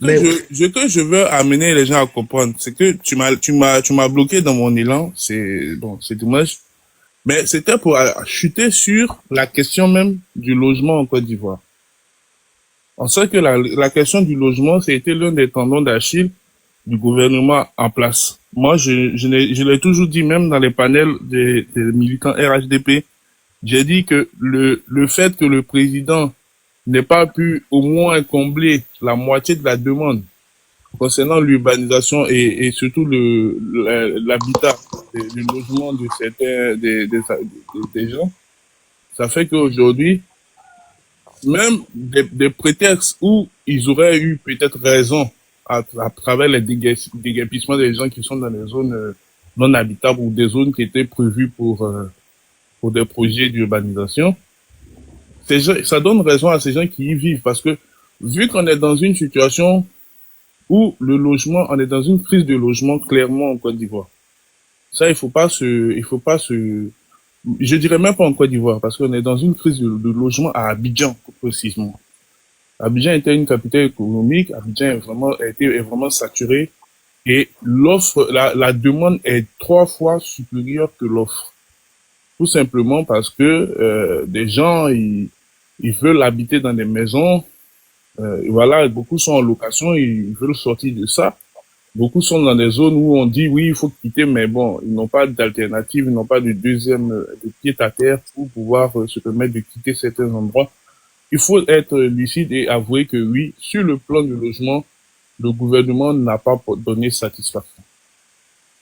Mais ce que je veux amener les gens à comprendre, c'est que tu m'as bloqué dans mon élan. C'est bon, c'est dommage. Mais c'était pour chuter sur la question même du logement en Côte d'Ivoire. On sait que la question du logement, c'était l'un des tendons d'Achille du gouvernement en place. Moi, je l'ai toujours dit, même dans les panels des militants RHDP, j'ai dit que le fait que le président n'ait pas pu au moins combler la moitié de la demande concernant l'urbanisation et surtout l'habitat, le logement de certains des gens, ça fait qu'aujourd'hui, même des prétextes où ils auraient eu peut-être raison à travers les déguerpissements des gens qui sont dans les zones non habitables ou des zones qui étaient prévues pour des projets d'urbanisation, ça donne raison à ces gens qui y vivent parce que vu qu'on est dans une situation où on est dans une crise de logement clairement en Côte d'Ivoire. Ça, il faut pas se, je dirais même pas en Côte d'Ivoire parce qu'on est dans une crise de logement à Abidjan, précisément. Abidjan était une capitale économique. Abidjan est vraiment saturé et la demande est 3 fois supérieure que l'offre. Tout simplement parce que des gens ils veulent habiter dans des maisons. Voilà, beaucoup sont en location, ils veulent sortir de ça. Beaucoup sont dans des zones où on dit oui, il faut quitter, mais bon, ils n'ont pas d'alternative, ils n'ont pas de de pied à terre pour pouvoir se permettre de quitter certains endroits. Il faut être lucide et avouer que oui, sur le plan du logement, le gouvernement n'a pas donné satisfaction.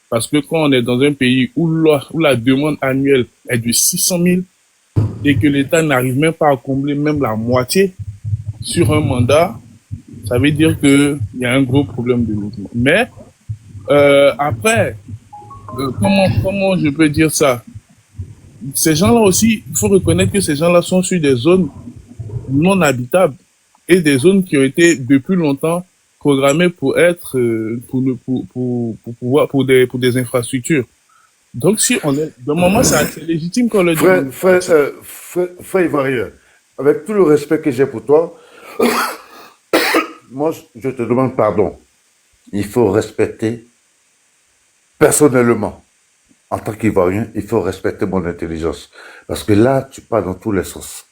Parce que quand on est dans un pays où la demande annuelle est de 600 000 et que l'État n'arrive même pas à combler même la moitié sur un mandat, ça veut dire qu'il y a un gros problème de logement. Mais après, comment je peux dire ça? Ces gens-là aussi, il faut reconnaître que ces gens-là sont sur des zones non habitables et des zones qui ont été depuis longtemps programmées pour être pour des infrastructures. Donc si on est, de moment c'est légitime qu'on le demande. Frère Ivoirien, avec tout le respect que j'ai pour toi, moi, je te demande pardon. Il faut respecter personnellement, en tant qu'Ivoirien, il faut respecter mon intelligence. Parce que là, tu parles dans tous les sens.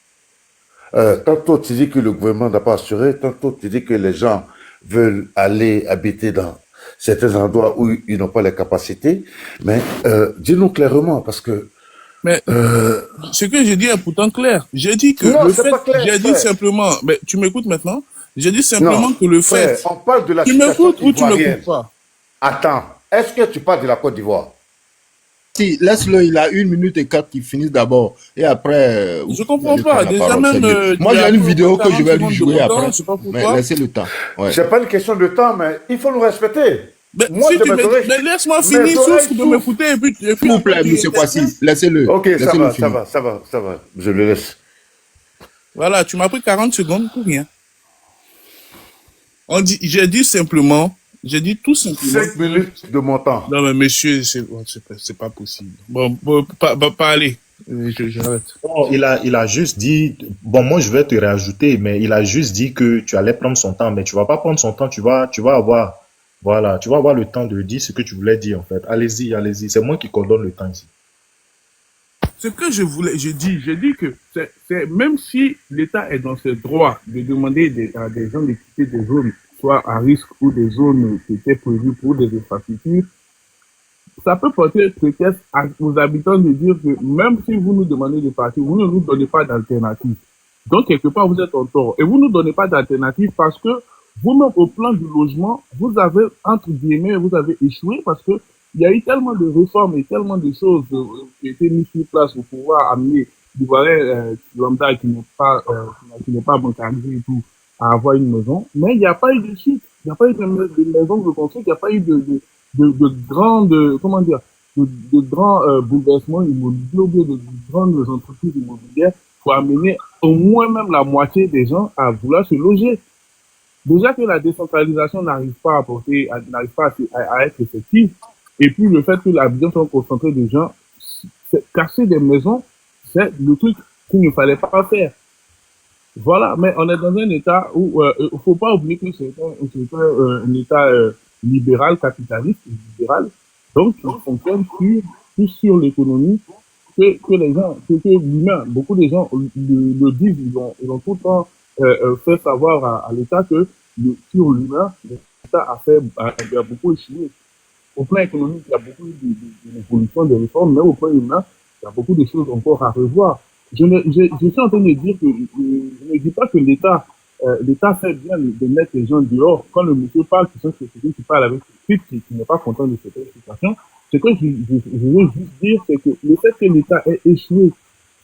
Tantôt, tu dis que le gouvernement n'a pas assuré, tantôt, tu dis que les gens veulent aller habiter dans certains endroits où ils n'ont pas les capacités. Mais dis-nous clairement, parce que... Mais ce que j'ai dit est pourtant clair. J'ai dit que Non, le c'est fait, pas clair, j'ai dit frère. simplement, mais tu m'écoutes maintenant? J'ai dit Non, simplement que le frère, fait, on parle de la tu situation m'écoutes ou tu ivoirienne. m'écoutes pas? Attends, est-ce que tu parles de la Côte d'Ivoire? si, laisse-le, il a 1 minute et 4 qu'il finisse d'abord. Et après, Je vous comprends allez pas. prendre la Déjà parole, c'est même, mieux. Moi, tu j'ai as une pris au moins vidéo que je 40 vais lui secondes de jouer mon temps, après. je sais pas Mais pourquoi. laissez le temps. Ouais. C'est pas une question de temps, mais il faut nous respecter. Mais Moi, si de tu me, mais laisse-moi mes finir, oreilles souffre de souffrent. m'écouter et S'il puis vous après plaît, tu monsieur interviens. Kwasi, laissez-le. Ok, ça Laissez-le va, ça finir. va, ça va, ça va. Je le laisse. Voilà, tu m'as pris 40 secondes pour rien. J'ai dit tout simplement 5 que, minutes de mon temps. non mais monsieur, c'est pas possible. Bon, pas aller. J'arrête. Non, il a juste dit, bon, moi je vais te rajouter, mais il a juste dit que tu allais prendre son temps, mais tu vas pas prendre son temps, tu vas avoir, voilà, tu vas avoir le temps de dire ce que tu voulais dire en fait. Allez-y, allez-y, c'est moi qui coordonne le temps ici. Ce que j'ai dit que même si l'État est dans ses droits de demander à des gens de quitter des zones, soit à risque ou des zones qui étaient prévues pour des infrastructures, ça peut porter prétexte aux habitants de dire que même si vous nous demandez de partir, vous ne nous donnez pas d'alternative. Donc, quelque part, vous êtes en tort. Et vous ne nous donnez pas d'alternative parce que vous-même, au plan du logement, vous avez, entre guillemets, vous avez échoué parce que il y a eu tellement de réformes et tellement de choses qui ont été mises sur place pour pouvoir amener du volet lambda qui n'est pas bancarisé et tout à avoir une maison. Mais il n'y a pas eu de suite. Il n'y a pas eu de maison de construire, il n'y a pas eu de grandes, comment dire, de grands bouleversements immobiliers ou bien de grandes entreprises immobilières pour amener au moins même la moitié des gens à vouloir se loger. Déjà que la décentralisation n'arrive pas n'arrive pas à être effective, et puis le fait que la vision soit concentrée des gens, casser des maisons, c'est le truc qu'il ne fallait pas faire. Voilà, mais on est dans un état où il faut pas oublier que un état libéral, capitaliste, libéral, donc il fonctionne plus sur l'économie que les gens, que l'humain. Beaucoup de gens le disent, ils ont tout le temps fait savoir à l'État que sur l'humain, l'État a beaucoup échoué. Au plan économique, il y a beaucoup d'évolutions, de réformes, mais au plan humain, il y a beaucoup de choses encore à revoir. Je suis en train de dire que je ne dis pas que l'État fait bien de mettre les gens dehors. Quand le monsieur parle, c'est quelqu'un qui parle avec suite, qui n'est pas content de cette situation. Ce que je veux juste dire, c'est que le fait que l'État ait échoué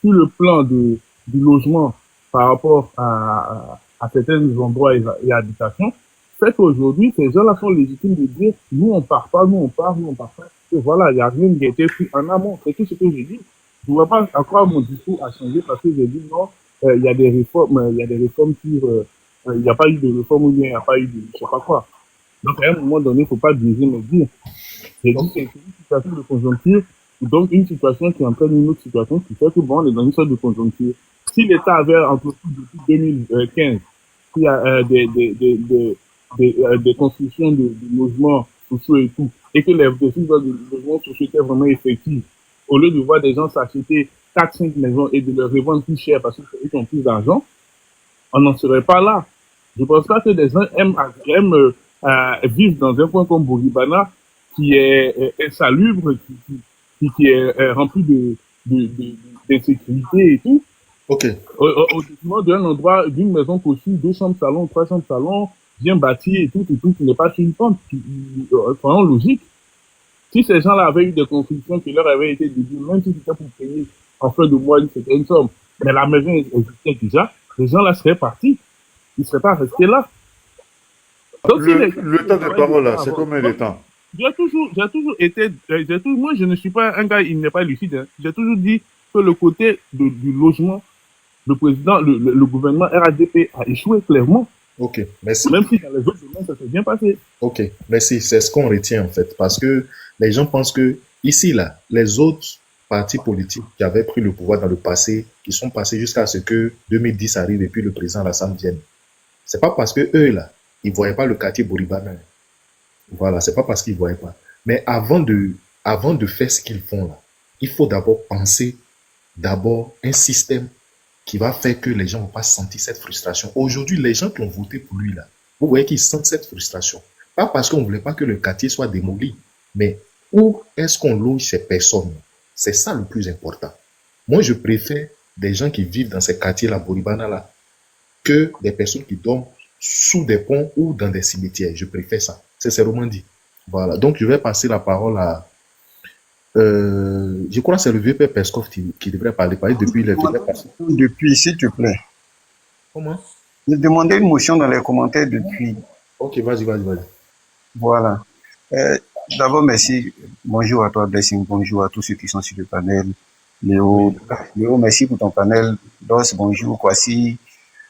sur le plan du logement par rapport à certains endroits et habitations, fait qu'aujourd'hui, ces gens-là sont légitimes de dire, nous on part pas, nous on part, nous on part pas. Et voilà, il n'y a rien qui a été pris en amont. C'est tout ce que j'ai dit. Je ne vois pas à quoi mon discours a changé parce que j'ai dit non, il y a des réformes, il y a des réformes sur, il n'y a pas eu de réforme ou bien il n'y a pas eu de, je sais pas quoi. Donc à un moment donné, il ne faut pas biaiser mes dires. J'ai dit c'est une situation de conjoncture, donc une situation qui entraîne une autre situation qui fait que bon, on est dans une sorte de conjoncture. Si l'État avait entrepris depuis 2015, s'il y a des constructions de logements sociaux et tout, et que les constructions de logements sociaux étaient vraiment effectives, au lieu de voir des gens s'acheter 4-5 maisons et de les revendre plus cher parce qu'ils ont plus d'argent, on n'en serait pas là. Je pense pas que des gens aiment vivre dans un coin comme Boribana qui est insalubre, qui est rempli d'insécurité et tout, Ok. au détriment d'un endroit, d'une maison cochue, 2 chambres salon, 3 chambres salon, bien bâti et tout, qui n'est pas sur une pente. Soyons logique. Si ces gens-là avaient eu des constructions qui leur avaient été dédiées, même si c'était pour payer en fin de mois une certaine somme, mais la maison existait déjà, les gens là seraient partis. Ils ne seraient pas restés là. Donc, Le temps de parole, là, c'est combien de temps? moi, je ne suis pas un gars, il n'est pas lucide. Hein. J'ai toujours dit que le côté du logement, le gouvernement RADP a échoué clairement. Ok, merci. Même si dans les autres domaines, ça s'est bien passé. Ok, merci. C'est ce qu'on retient en fait, parce que les gens pensent que ici, là, les autres partis politiques qui avaient pris le pouvoir dans le passé, qui sont passés jusqu'à ce que 2010 arrive et puis le président Alassane vienne. C'est pas parce que eux, là, ils voyaient pas le quartier Boribana. Voilà, c'est pas parce qu'ils voyaient pas. Mais avant de faire ce qu'ils font là, il faut d'abord penser d'abord un système qui va faire que les gens vont pas sentir cette frustration. Aujourd'hui, les gens qui ont voté pour lui là, vous voyez qu'ils sentent cette frustration. Pas parce qu'on voulait pas que le quartier soit démoli, mais où est-ce qu'on loge ces personnes? C'est ça le plus important. Moi, je préfère des gens qui vivent dans ces quartiers-là, Boribana là, que des personnes qui dorment sous des ponts ou dans des cimetières. Je préfère ça. C'est seulement dit. Voilà. Donc, je vais passer la parole à... je crois que c'est le vieux père Peskov qui devrait parler depuis les vieux pères. Depuis, s'il te plaît. Comment? J'ai demandé une motion dans les commentaires depuis. Ok, vas-y. Voilà. D'abord, merci. Bonjour à toi, Blessing. Bonjour à tous ceux qui sont sur le panel. Léo, merci pour ton panel. Dos, bonjour. Kwasi,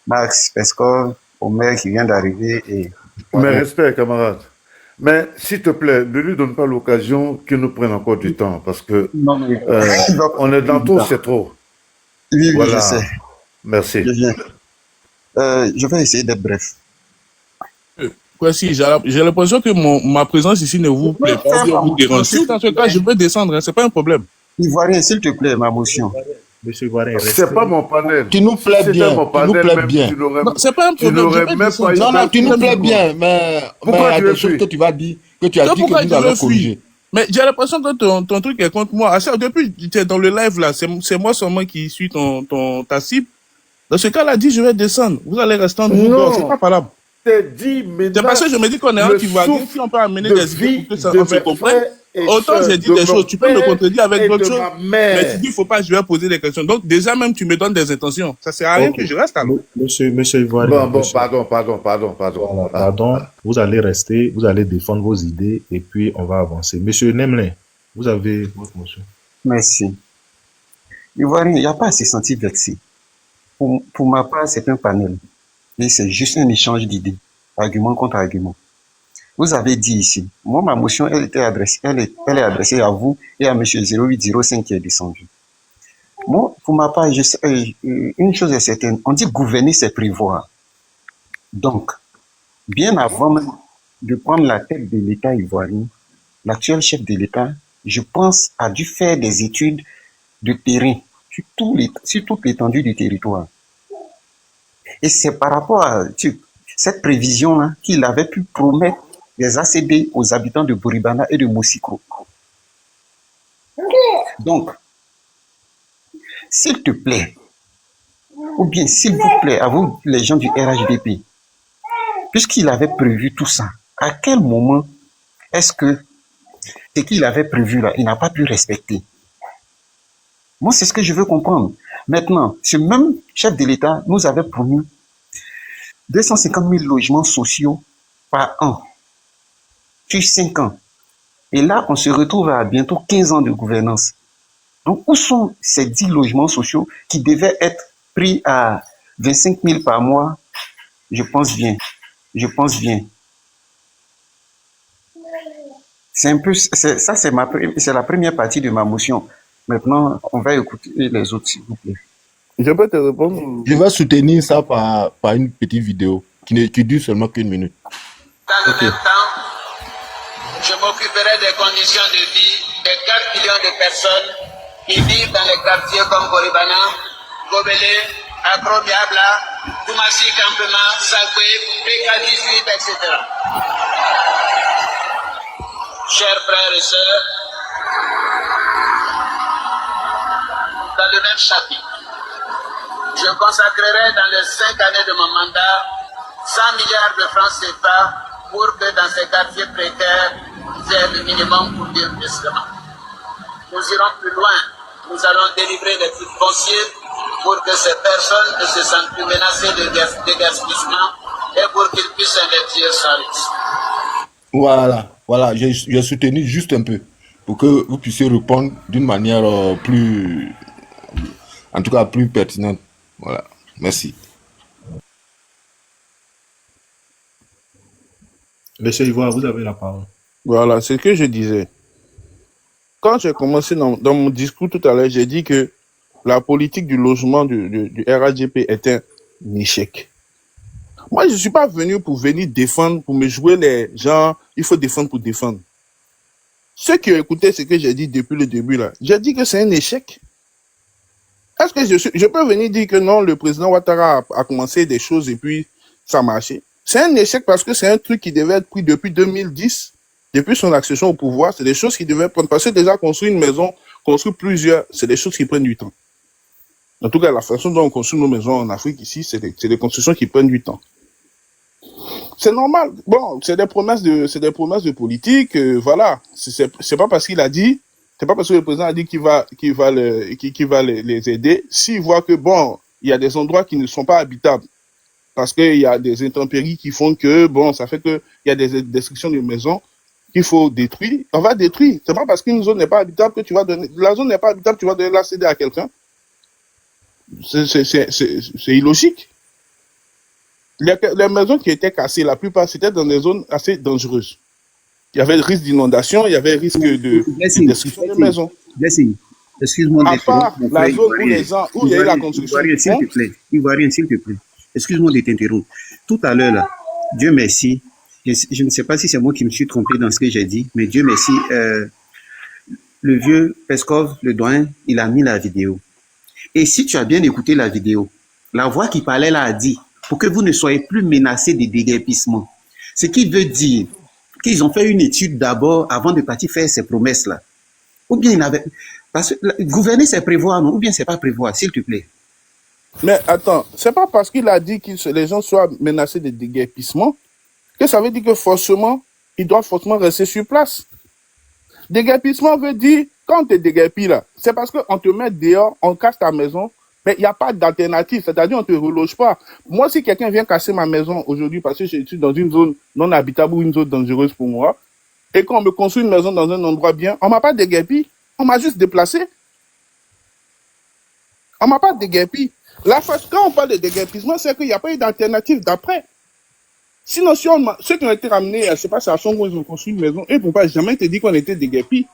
Max, Peskov, Omer qui vient d'arriver. Et Mais respect, camarade. Mais s'il te plaît, ne lui donne pas l'occasion qu'il nous prenne encore du temps, parce que non, mais... on est dans tout, c'est trop. Oui, Voilà. je sais. Merci. Je viens. Je vais essayer d'être bref. Si, j'ai l'impression que ma présence ici ne vous plaît pas, ou vous dérange. Si dans ce cas, je peux descendre, hein, c'est pas un problème. Ivoirien, s'il te plaît, ma motion. Monsieur Ivoirien, c'est pas mon panel. Tu nous plais bien. Tu nous plais bien. Non, c'est pas un problème. Non, tu nous plais bien, mais il y a des choses que tu vas dire, que tu as dit que nous allons corriger. Mais j'ai l'impression que ton truc est contre moi. Depuis que tu es dans le live là, c'est moi seulement qui suis ta cible. Dans ce cas-là, dis je vais descendre. Vous allez rester en dehors. C'est pas valable. C'est parce que je me dis qu'on est un Ivoirien, si on peut amener des idées pour que ça se comprenne. Autant j'ai dit des choses, tu peux me contredire avec d'autres choses, mais tu dis il faut pas, je vais poser des questions. Donc déjà même tu me donnes des intentions. Ça sert à rien que je reste alors. Monsieur Ivoirien. Bon, pardon. Voilà, pardon. Vous allez rester, vous allez défendre vos idées et puis on va avancer. Monsieur Nemlin, vous avez votre motion. Merci. Ivoirien, il n'y a pas à se sentir vexé. Pour ma part, c'est un panel. Et c'est juste un échange d'idées, argument contre argument. Vous avez dit ici, moi ma motion elle est adressée à vous et à monsieur 0805 qui est descendu. Moi, pour ma part, une chose est certaine, on dit gouverner, c'est prévoir. Donc, bien avant même de prendre la tête de l'État ivoirien, l'actuel chef de l'État, je pense, a dû faire des études de terrain sur toute l'étendue du territoire. Et c'est par rapport à cette prévision-là qu'il avait pu promettre des ACD aux habitants de Boribana et de Mossikro. Donc, s'il te plaît, ou bien s'il vous plaît, à vous les gens du RHDP, puisqu'il avait prévu tout ça, à quel moment est-ce que ce qu'il avait prévu là, il n'a pas pu respecter? Moi, c'est ce que je veux comprendre. Maintenant, ce même chef de l'État nous avait promis 250 000 logements sociaux par an, sur 5 ans. Et là, on se retrouve à bientôt 15 ans de gouvernance. Donc, où sont ces 10 logements sociaux qui devaient être pris à 25 000 par mois? Je pense bien. Je pense bien. C'est un peu, ça, c'est la première partie de ma motion. Maintenant, on va écouter les autres, s'il vous plaît. Je peux te répondre? Je vais soutenir ça par une petite vidéo qui dure seulement qu'1 minute. Dans le même temps, je m'occuperai des conditions de vie des 4 millions de personnes qui vivent dans les quartiers comme Boribana, Gobelé, Akro-Diabla, Koumassi Campement, Sakwe, PK18, etc. Chers frères et sœurs, dans le même chapitre, je consacrerai dans les 5 années de mon mandat 100 milliards de francs CFA pour que dans ces quartiers précaires, ils aient le minimum pour vivre décemment. Nous irons plus loin. Nous allons délivrer des titres fonciers pour que ces personnes ne se sentent plus menacées de dégaspissement et pour qu'ils puissent investir sans risque. Voilà, j'ai soutenu juste un peu pour que vous puissiez répondre d'une manière plus, en tout cas plus pertinente. Voilà, merci. Monsieur Ivoire, vous avez la parole. Voilà, c'est ce que je disais. Quand j'ai commencé dans mon discours tout à l'heure, j'ai dit que la politique du logement du RHDP est un échec. Moi, je suis pas venu pour venir défendre, pour me jouer les gens, il faut défendre pour défendre. Ceux qui ont écouté ce que j'ai dit depuis le début là, j'ai dit que c'est un échec. Est-ce que je peux venir dire que non, le président Ouattara a commencé des choses et puis ça a marché? C'est un échec parce que c'est un truc qui devait être pris depuis 2010, depuis son accession au pouvoir. C'est des choses qui devaient prendre. Parce que déjà, construire une maison, construire plusieurs, c'est des choses qui prennent du temps. En tout cas, la façon dont on construit nos maisons en Afrique ici, c'est des constructions qui prennent du temps. C'est normal. Bon, c'est des promesses de politique, voilà. C'est pas parce qu'il a dit, c'est pas parce que le président a dit qu'il va les aider. S'il voit que bon, il y a des endroits qui ne sont pas habitables, parce qu'il y a des intempéries qui font que, bon, ça fait que il y a des destructions de maisons qu'il faut détruire. On va détruire. C'est pas parce qu'une zone n'est pas habitable que tu vas donner, la zone n'est pas habitable, tu vas donner la céder à quelqu'un. C'est illogique. Les maisons qui étaient cassées, la plupart, c'était dans des zones assez dangereuses. Il y avait le risque d'inondation, il y avait le risque de destruction de maisons. Excuse-moi à part la zone où les gens, où il y a eu la construction. Ivoirien, s'il te plaît. Excuse-moi de t'interrompre. Tout à l'heure, là, Dieu merci, je ne sais pas si c'est moi qui me suis trompé dans ce que j'ai dit, mais Dieu merci, le vieux Peskov, le doyen, il a mis la vidéo. Et si tu as bien écouté la vidéo, la voix qui parlait là a dit, pour que vous ne soyez plus menacés de déguerpissement. Ce qui veut dire qu'ils ont fait une étude d'abord avant de partir faire ces promesses-là. Ou bien il avait... Parce que gouverner, c'est prévoir, non? Ou bien c'est pas prévoir, s'il te plaît. Mais attends, c'est pas parce qu'il a dit que les gens soient menacés de déguerpissement que ça veut dire que forcément, ils doivent forcément rester sur place. Déguerpissement veut dire, quand tu es déguerpi là, c'est parce qu'on te met dehors, on casse ta maison, mais il n'y a pas d'alternative, c'est-à-dire on ne te reloge pas. Moi, si quelqu'un vient casser ma maison aujourd'hui parce que je suis dans une zone non habitable ou une zone dangereuse pour moi, et qu'on me construit une maison dans un endroit bien, on m'a pas déguerpi, on m'a juste déplacé. On m'a pas déguerpi. Quand on parle de déguerpissement, c'est qu'il n'y a pas eu d'alternative d'après. Sinon, si ceux qui ont été ramenés, je ne sais pas, à Songo, ils ont construit une maison, ils ne vont pas jamais te dire qu'on était déguerpi.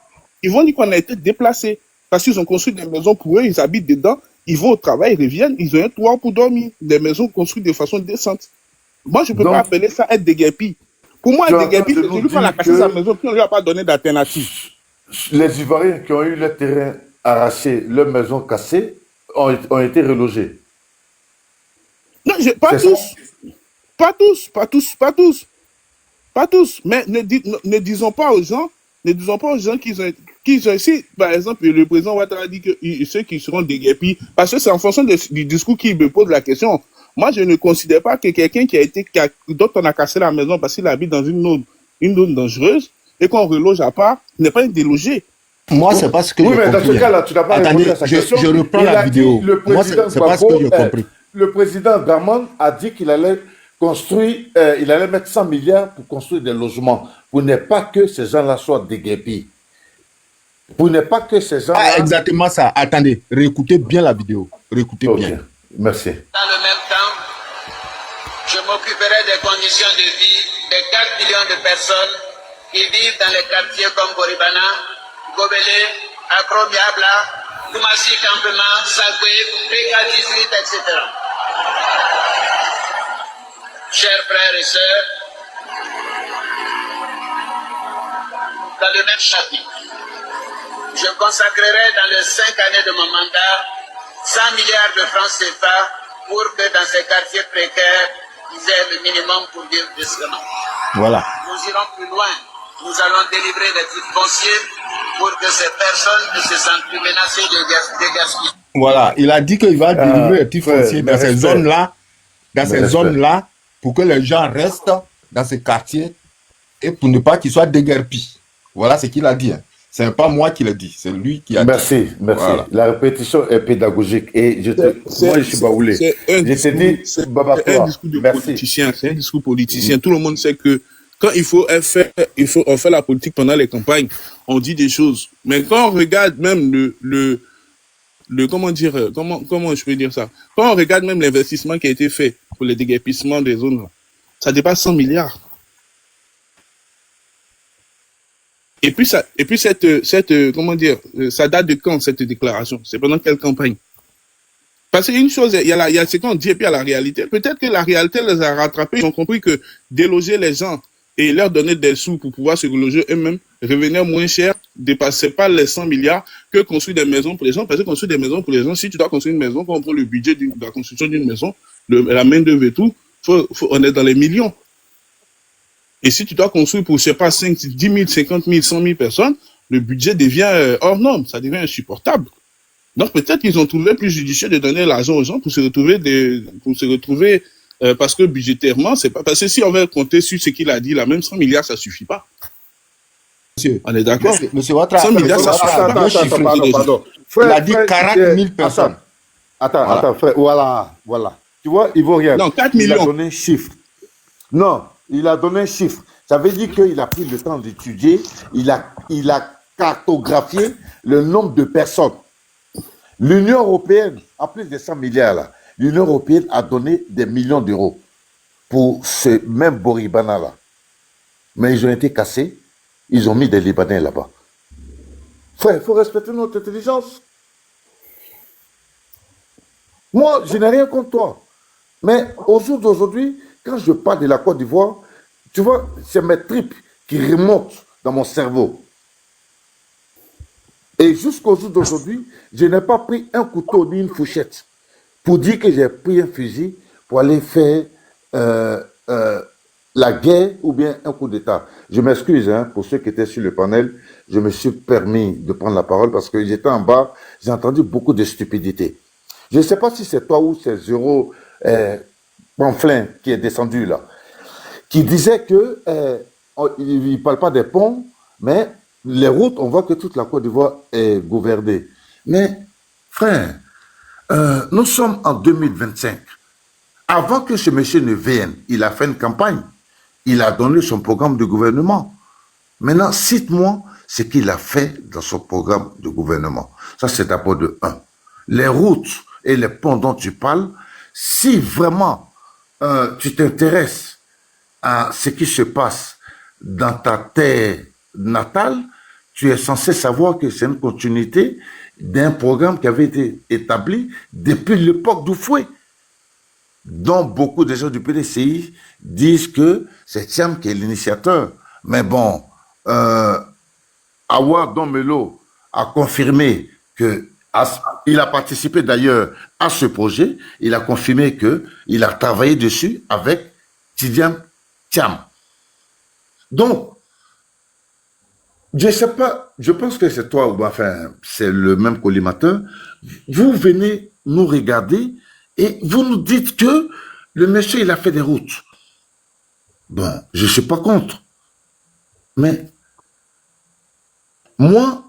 Ils vont dire qu'on a été déplacé. Parce qu'ils ont construit des maisons pour eux, ils habitent dedans, ils vont au travail, ils reviennent, ils ont un toit pour dormir. Des maisons construites de façon décente. Moi, je ne peux pas Donc, appeler ça être déguerpi. Pour moi, tu es être en train déguerpi, de c'est nous celui qui a dire cassé sa que maison, puis on ne lui a pas donné d'alternative. les Ivoiriens qui ont eu leur terrain arraché, leur maison cassée, ont été relogés. Non, pas C'est ça? tous. Pas tous, pas tous, pas tous. Pas tous. Mais ne disons pas aux gens, qu'ils ont ici, par exemple, le président Ouattara dit que ceux qui seront déguerpis, parce que c'est en fonction du discours qu'il me pose la question. Moi, je ne considère pas que quelqu'un dont on a cassé la maison parce qu'il habite dans une zone dangereuse et qu'on reloge à part, n'est pas un délogé. Moi, c'est pas ce que Oui, j'ai mais dans ce compris. cas-là, tu n'as pas répondu Attendez, à sa question. je reprends Il la a vidéo. dit, le Moi, président c'est pas ce que Gbagbo, j'ai compris. le président Draman a dit qu'il allait construire, il allait mettre 100 milliards pour construire des logements, pour ne pas que ces gens-là soient déguerpis. Pour ne pas que ces Ah, gens-là... exactement ça. Attendez, réécoutez bien la vidéo. Réécoutez Ok, bien. merci. Dans le même temps, je m'occuperai des conditions de vie des 4 millions de personnes qui vivent dans les quartiers comme Boribana, Gobelé, Akro-Biabla, Koumassi Campement, Sagwe, PK18, etc. Chers frères et sœurs, dans le même chapitre, je consacrerai dans les 5 années de mon mandat 100 milliards de francs CFA pour que dans ces quartiers précaires, ils aient le minimum pour vivre décemment. Voilà. Nous irons plus loin. Nous allons délivrer des titres fonciers pour que ces personnes ne se sentent plus menacées de gaspiller. Voilà. Il a dit qu'il va délivrer les titres frère, fonciers mais dans ces respect. zones-là, dans ces respect. zones-là, pour que les gens restent dans ces quartiers et pour ne pas qu'ils soient déguerpis. Voilà ce qu'il a dit. Hein. C'est pas moi qui l'ai dit, c'est lui qui a dit. Merci, merci. Voilà. La répétition est pédagogique. Et moi, je suis baoulé. C'est un Je te dis, c'est Baba un Toa, discours de merci. politicien. C'est un discours politicien. Tout le monde sait que quand on fait la politique pendant les campagnes, on dit des choses. Mais quand on regarde même comment je peux dire ça? Quand on regarde même l'investissement qui a été fait pour le déguerpissement des zones, ça dépasse 100 milliards. Et puis ça date de quand cette déclaration? C'est pendant quelle campagne? Parce qu'il y a une chose, il y a ce qu'on dit et puis il y a la réalité. Peut-être que la réalité les a rattrapés. Ils ont compris que déloger les gens et leur donner des sous pour pouvoir se reloger eux-mêmes revenait moins cher, dépassait pas les 100 milliards que construire des maisons pour les gens. Parce que construire des maisons pour les gens, si tu dois construire une maison, quand on prend le budget de la construction d'une maison, la main-d'œuvre et tout, on est dans les millions. Et si tu dois construire pour, je sais pas, 5, 10 000, 50 000, 100 000 personnes, le budget devient hors norme, ça devient insupportable. Donc peut-être qu'ils ont trouvé plus judicieux de donner l'argent aux gens pour se retrouver, parce que budgétairement, c'est pas, parce que si on veut compter sur ce qu'il a dit, là, même 100 milliards, ça suffit pas. Monsieur, On est d'accord? Monsieur Ouattara, 100 milliards, ça suffit pas. Pardon. Il a dit 40 000 personnes. Attends, frère, voilà. Tu vois, il vaut rien. Non, 4 Il a millions. donné un chiffre. Non, il a donné un chiffre. Ça veut dire qu'il a pris le temps d'étudier, il a cartographié le nombre de personnes. L'Union européenne, en plus de 100 milliards là, l'Union européenne a donné des millions d'euros pour ce même Boribana là. Mais ils ont été cassés, ils ont mis des Libanais là-bas. Frère, il faut respecter notre intelligence. Moi, je n'ai rien contre toi. Mais au jour d'aujourd'hui, quand je parle de la Côte d'Ivoire, tu vois, c'est mes tripes qui remontent dans mon cerveau. Et jusqu'au jour d'aujourd'hui, je n'ai pas pris un couteau ni une fourchette pour dire que j'ai pris un fusil pour aller faire la guerre ou bien un coup d'État. Je m'excuse pour ceux qui étaient sur le panel, je me suis permis de prendre la parole parce que j'étais en bas, j'ai entendu beaucoup de stupidités. Je ne sais pas si c'est toi ou c'est Zéro Pamphlet qui est descendu là, qui disait que il ne parle pas des ponts, mais les routes, on voit que toute la Côte d'Ivoire est gouvernée. Mais, frère, nous sommes en 2025. Avant que ce monsieur ne vienne, il a fait une campagne. Il a donné son programme de gouvernement. Maintenant, cite-moi ce qu'il a fait dans son programme de gouvernement. Ça, c'est d'abord de 1. Les routes et les ponts dont tu parles, si vraiment tu t'intéresses à ce qui se passe dans ta terre natale, tu es censé savoir que c'est une continuité d'un programme qui avait été établi depuis l'époque du fouet, dont beaucoup de gens du PDCI disent que c'est Thiam qui est l'initiateur. Mais bon, Awa Domelo a confirmé il a participé d'ailleurs à ce projet. Il a confirmé qu'il a travaillé dessus avec Tidiane Thiam. Donc, je ne sais pas, je pense que c'est toi, ou enfin, c'est le même collimateur. Vous venez nous regarder et vous nous dites que le monsieur, il a fait des routes. Bon, je ne suis pas contre. Mais moi,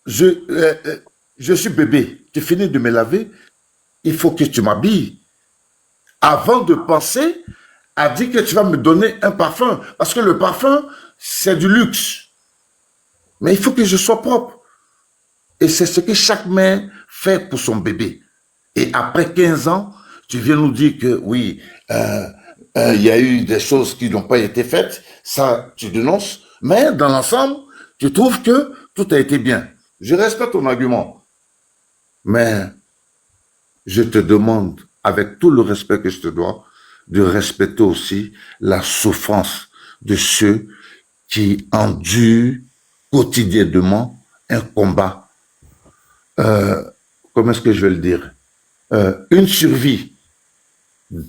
je suis bébé. Tu finis de me laver, il faut que tu m'habilles. Avant de penser à dire que tu vas me donner un parfum. Parce que le parfum, c'est du luxe. Mais il faut que je sois propre. Et c'est ce que chaque mère fait pour son bébé. Et après 15 ans, tu viens nous dire que oui, il y a eu des choses qui n'ont pas été faites. Ça, tu dénonces. Mais dans l'ensemble, tu trouves que tout a été bien. Je respecte ton argument. Mais je te demande, avec tout le respect que je te dois, de respecter aussi la souffrance de ceux qui endurent quotidiennement un combat. Comment est-ce que je vais le dire? Une survie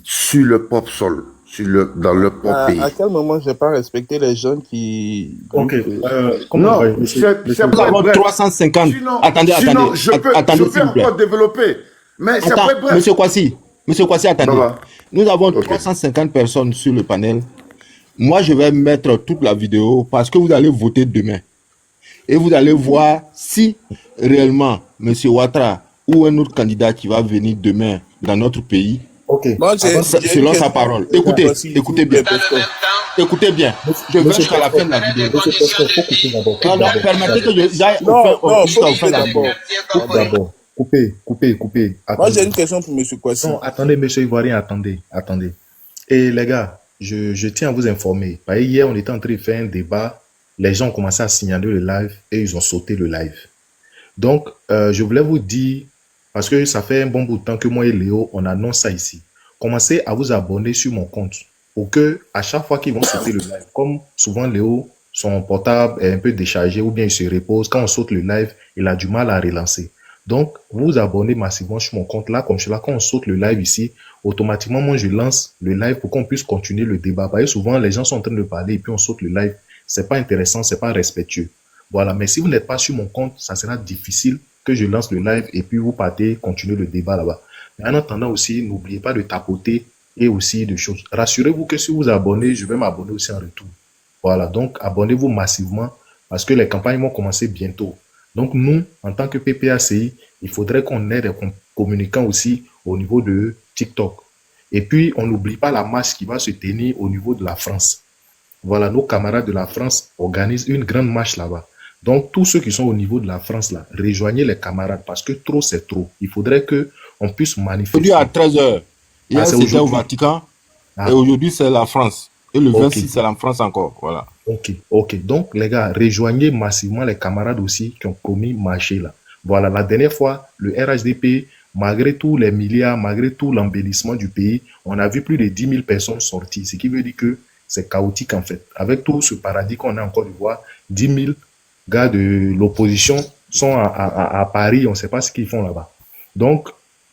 sur le propre sol, dans le propre pays. À quel moment j'ai pas respecté les jeunes qui... Ok. Non, Nous avons 350. Sinon, Attendez, je peux s'il vous plaît. encore développer. Mais c'est après bref. Monsieur Kwasi, attendez. Voilà. Nous avons Ok. 350 personnes sur le panel. Moi, je vais mettre toute la vidéo parce que vous allez voter demain. Et vous allez voir si réellement Monsieur Ouattara ou un autre candidat qui va venir demain dans notre pays, Ok. Moi, j'ai selon sa parole. Écoutez, écoutez bien. Dans le même temps, Écoutez bien. Je vais jusqu'à la fin de la des vidéo. conditions de Faut couper vie d'abord. Non, non, permettez que j'aille Non, jusqu'à faut la fin de la couper vidéo. d'abord. quartiers comme Boris. D'abord. Coupez. Moi, j'ai Attendez. une question pour M. Kwasi. Non, attendez, monsieur Ivoirien, attendez. Et les gars, je tiens à vous informer. Parce que hier, on était en train de faire un débat. Les gens ont commencé à signaler le live et ils ont sauté le live. Donc, je voulais vous dire, parce que ça fait un bon bout de temps que moi et Léo, on annonce ça ici. Commencez à vous abonner sur mon compte pour que, à chaque fois qu'ils vont sauter le live, comme souvent Léo, son portable est un peu déchargé ou bien il se repose, quand on saute le live, il a du mal à relancer. Donc, vous vous abonnez massivement sur mon compte là, comme cela, quand on saute le live ici, automatiquement, moi, je lance le live pour qu'on puisse continuer le débat. Parce que souvent, les gens sont en train de parler et puis on saute le live. C'est pas intéressant, c'est pas respectueux. Voilà. Mais si vous n'êtes pas sur mon compte, ça sera difficile que je lance le live et puis vous partez continuer le débat là-bas. Mais en attendant aussi, n'oubliez pas de tapoter et aussi de choses. Rassurez-vous que si vous vous abonnez, je vais m'abonner aussi en retour. Voilà. Donc, abonnez-vous massivement parce que les campagnes vont commencer bientôt. Donc, nous, en tant que PPACI, il faudrait qu'on ait des communicants aussi au niveau de TikTok. Et puis, on n'oublie pas la marche qui va se tenir au niveau de la France. Voilà, nos camarades de la France organisent une grande marche là-bas. Donc, tous ceux qui sont au niveau de la France, là, rejoignez les camarades parce que trop, c'est trop. Il faudrait qu'on puisse manifester. Aujourd'hui à 13h, hier c'est c'était au aujourd'hui. Vatican Ah. et aujourd'hui c'est la France. Et le Ok. 26 c'est la France encore. Voilà. Ok. Donc, les gars, rejoignez massivement les camarades aussi qui ont promis marcher là. Voilà, la dernière fois, le RHDP, malgré tous les milliards, malgré tout l'embellissement du pays, on a vu plus de 10 000 personnes sortir. Ce qui veut dire que c'est chaotique en fait. Avec tout ce paradis qu'on a encore de voir, 10 000 gars de l'opposition sont à Paris, on ne sait pas ce qu'ils font là-bas. Donc,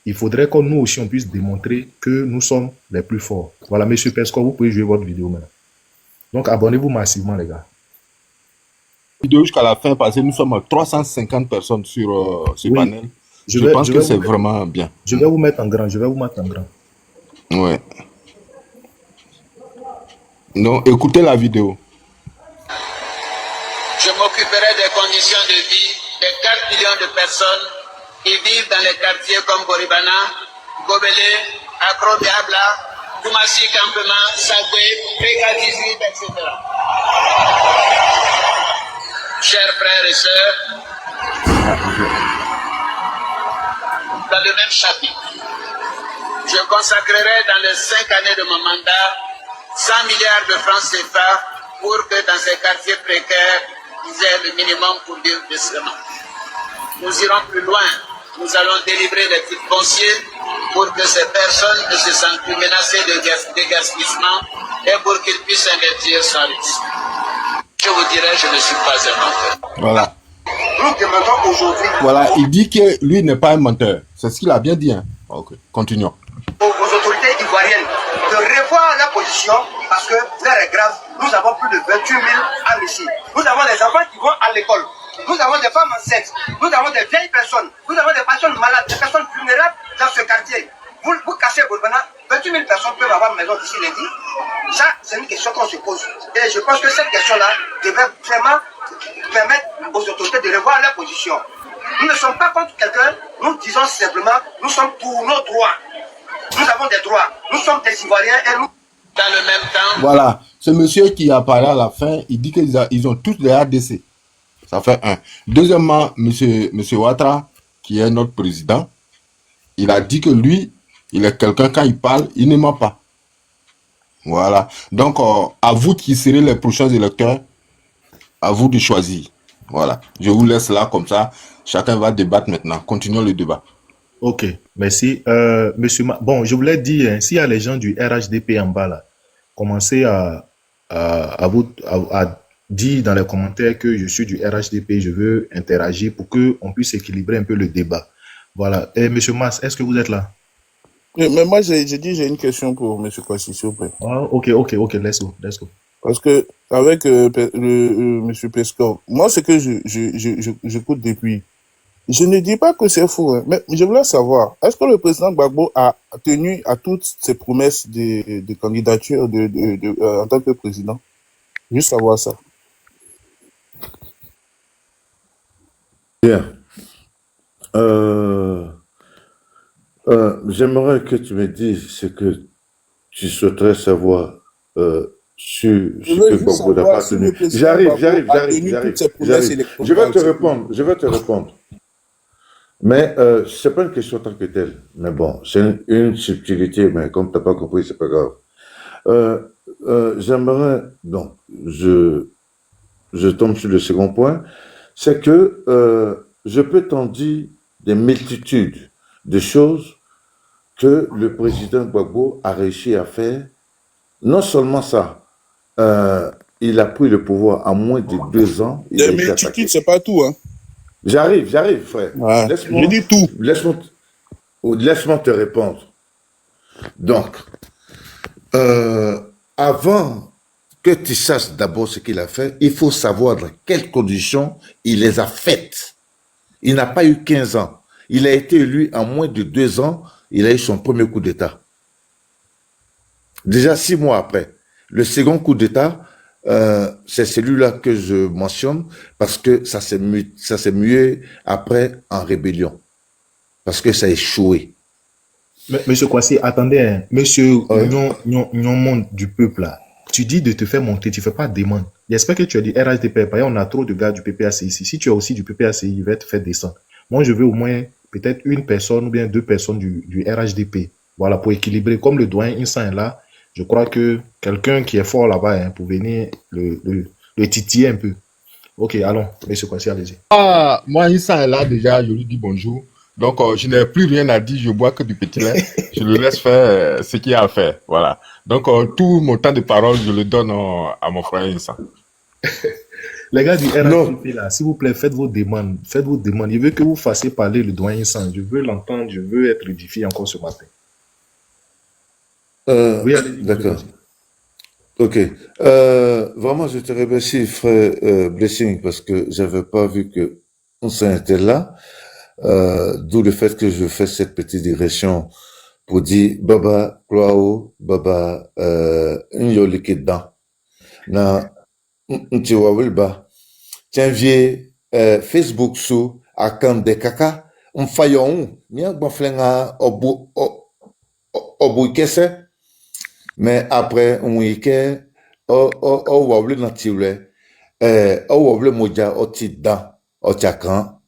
il faudrait que nous aussi, on puisse démontrer que nous sommes les plus forts. Voilà, monsieur Pesco, vous pouvez jouer votre vidéo maintenant. Donc, abonnez-vous massivement, les gars. Vidéo jusqu'à la fin parce que nous sommes 350 personnes sur ce Oui. panel. Je Je vais- pense je que vais c'est vous- vraiment bien. Je vais vous mettre en grand. Ouais. Donc, écoutez la vidéo. Je m'occuperai des conditions de vie des 4 millions de personnes qui vivent dans les quartiers comme Boribana, Gobelé, Accro Diabla, Koumassi Campement, Sagwe, PK18, etc. Chers frères et sœurs, dans le même chapitre, je consacrerai dans les 5 années de mon mandat 100 milliards de francs CFA pour que dans ces quartiers précaires, ils aient le minimum pour vivre décemment. nous irons plus loin. Nous allons délivrer des titres fonciers pour que ces personnes ne se sentent plus menacées de dégaspissement et pour qu'ils puissent investir sans risque. Je vous dirai, je ne suis pas un menteur. Voilà. Nous demandons aujourd'hui Voilà, il dit que lui n'est pas un menteur. C'est ce qu'il a bien dit. Hein. Ok, continuons. aux autorités ivoiriennes de revoir la position parce que l'heure est grave. Nous avons plus de 28 000 âmes ici. Nous avons des enfants qui vont à l'école. Nous avons des femmes enceintes. Nous avons des vieilles personnes. Nous avons des personnes malades, des personnes vulnérables dans ce quartier. Vous cassez Bourbana, 28 000 personnes peuvent avoir une maison d'ici lundi. Ça, c'est une question qu'on se pose. Et je pense que cette question-là devrait vraiment permettre aux autorités de revoir leur position. Nous ne sommes pas contre quelqu'un, nous disons simplement, nous sommes pour nos droits. Nous avons des droits. Nous sommes des Ivoiriens et nous... Dans le même temps, Voilà, ce monsieur qui apparaît à la fin, il dit qu'ils ont tous des ADC. Ça fait un. Deuxièmement, monsieur Ouattara, qui est notre président, il a dit que lui, il est quelqu'un, quand il parle, il ne ment pas. Voilà. Donc, à vous qui serez les prochains électeurs, à vous de choisir. Voilà. Je vous laisse là, comme ça. Chacun va débattre maintenant. Continuons le débat. Ok, merci. Monsieur, bon, je voulais dire, hein, s'il y a les gens du RHDP en bas là, commencez à dire dans les commentaires que je suis du RHDP, je veux interagir pour qu'on puisse équilibrer un peu le débat. Voilà. Et Monsieur Mas, est-ce que vous êtes là? Oui, mais moi, j'ai une question pour M. Kwasi, s'il vous plaît. Ah, ok, let's go. Parce que, avec M. Peskov, moi, ce que j'écoute depuis, je ne dis pas que c'est faux, hein, mais je voulais savoir, est-ce que le président Gbagbo a tenu à toutes ses promesses de candidature en tant que président? Juste savoir ça. Bien. J'aimerais que tu me dises ce que tu souhaiterais savoir sur Je ce veux que juste Gbagbo n'a savoir pas si tenu. le président Gbagbo a tenu toutes ses promesses électorales. Je vais te répondre. Mais c'est pas une question tant que telle. Mais bon, c'est une subtilité, mais comme tu n'as pas compris, c'est pas grave. J'aimerais, donc, je tombe sur le second point, c'est que je peux t'en dire des multitudes de choses que le président Gbagbo a réussi à faire. Non seulement ça, il a pris le pouvoir en moins de 2 ans. Il a Les été attaqué. multitudes, c'est pas tout, hein. J'arrive, frère. Ouais. Je dis tout. Laisse-moi te répondre. Donc, avant que tu saches d'abord ce qu'il a fait, il faut savoir dans quelles conditions il les a faites. Il n'a pas eu 15 ans. Il a été élu en moins de 2 ans. Il a eu son premier coup d'État. Déjà 6 mois après. Le second coup d'État, c'est celui-là que je mentionne parce que ça s'est mué après en rébellion. Parce que ça a échoué. Mais, Monsieur Kwasi, attendez, hein. Monsieur Monde du peuple là, tu dis de te faire monter, tu fais pas de demande. J'espère que tu as dit RHDP, on a trop de gars du PPACI ici. Si tu as aussi du PPACI, il va te faire descendre. Moi, je veux au moins peut-être une personne ou bien 2 personnes du RHDP. Voilà, pour équilibrer. Comme le doyen Insan est là, je crois que quelqu'un qui est fort là-bas, hein, pour venir le titiller un peu. Ok, allons, Monsieur Kwasi, allez-y. Ah, moi, Issa est là déjà, je lui dis bonjour. Donc, je n'ai plus rien à dire, je bois que du petit lait. Je le laisse faire ce qu'il a à faire. Voilà. Donc, tout mon temps de parole, je le donne à mon frère Issa. Les gars du RHDP, là, s'il vous plaît, faites vos demandes. Faites vos demandes. Je veux que vous fassiez parler le doyen Insan. Je veux l'entendre, je veux être édifié encore ce matin. Oui, allez-y. D'accord. Ok. Vraiment, je te remercie, frère Blessing, parce que j'avais pas vu que on était là. D'où le fait que je fais cette petite digression pour dire Baba Kloao, Baba Nyolike Dan. Na Ntiwawilba. Tiens, vieux Facebook sous à Kande Kaka. M'fayon, mien bonflenga obu kese. Mais après, on week-end, wable native, wable moja, oti dan, otiakan,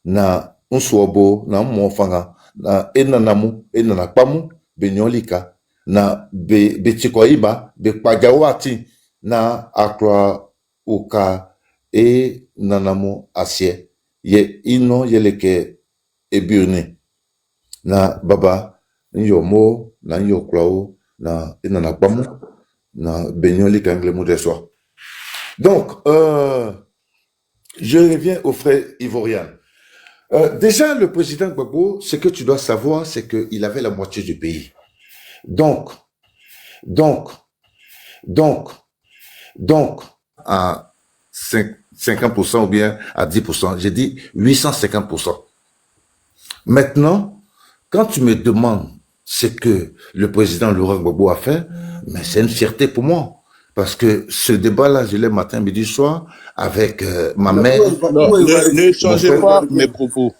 na unsuobo, na mwofanga, na enanakpamu, benyolika, na betikoiba, bekpajawati, na akra uka, nanamu asye. ye ino yele ke ebirne na baba nyo mo na nyo kwao na ina na bamu na benyoli kangle mo de soi. Donc je reviens aux frères ivoiriens. Déjà le président Gbagbo, ce que tu dois savoir, c'est qu'il avait la moitié du pays. Donc à 50% ou bien à 10%, j'ai dit 850%. Maintenant, quand tu me demandes ce que le président Laurent Gbagbo a fait, mais c'est une fierté pour moi. Parce que ce débat-là, je l'ai matin, midi, soir, avec ma mère. Non, ne changez pas mes propos.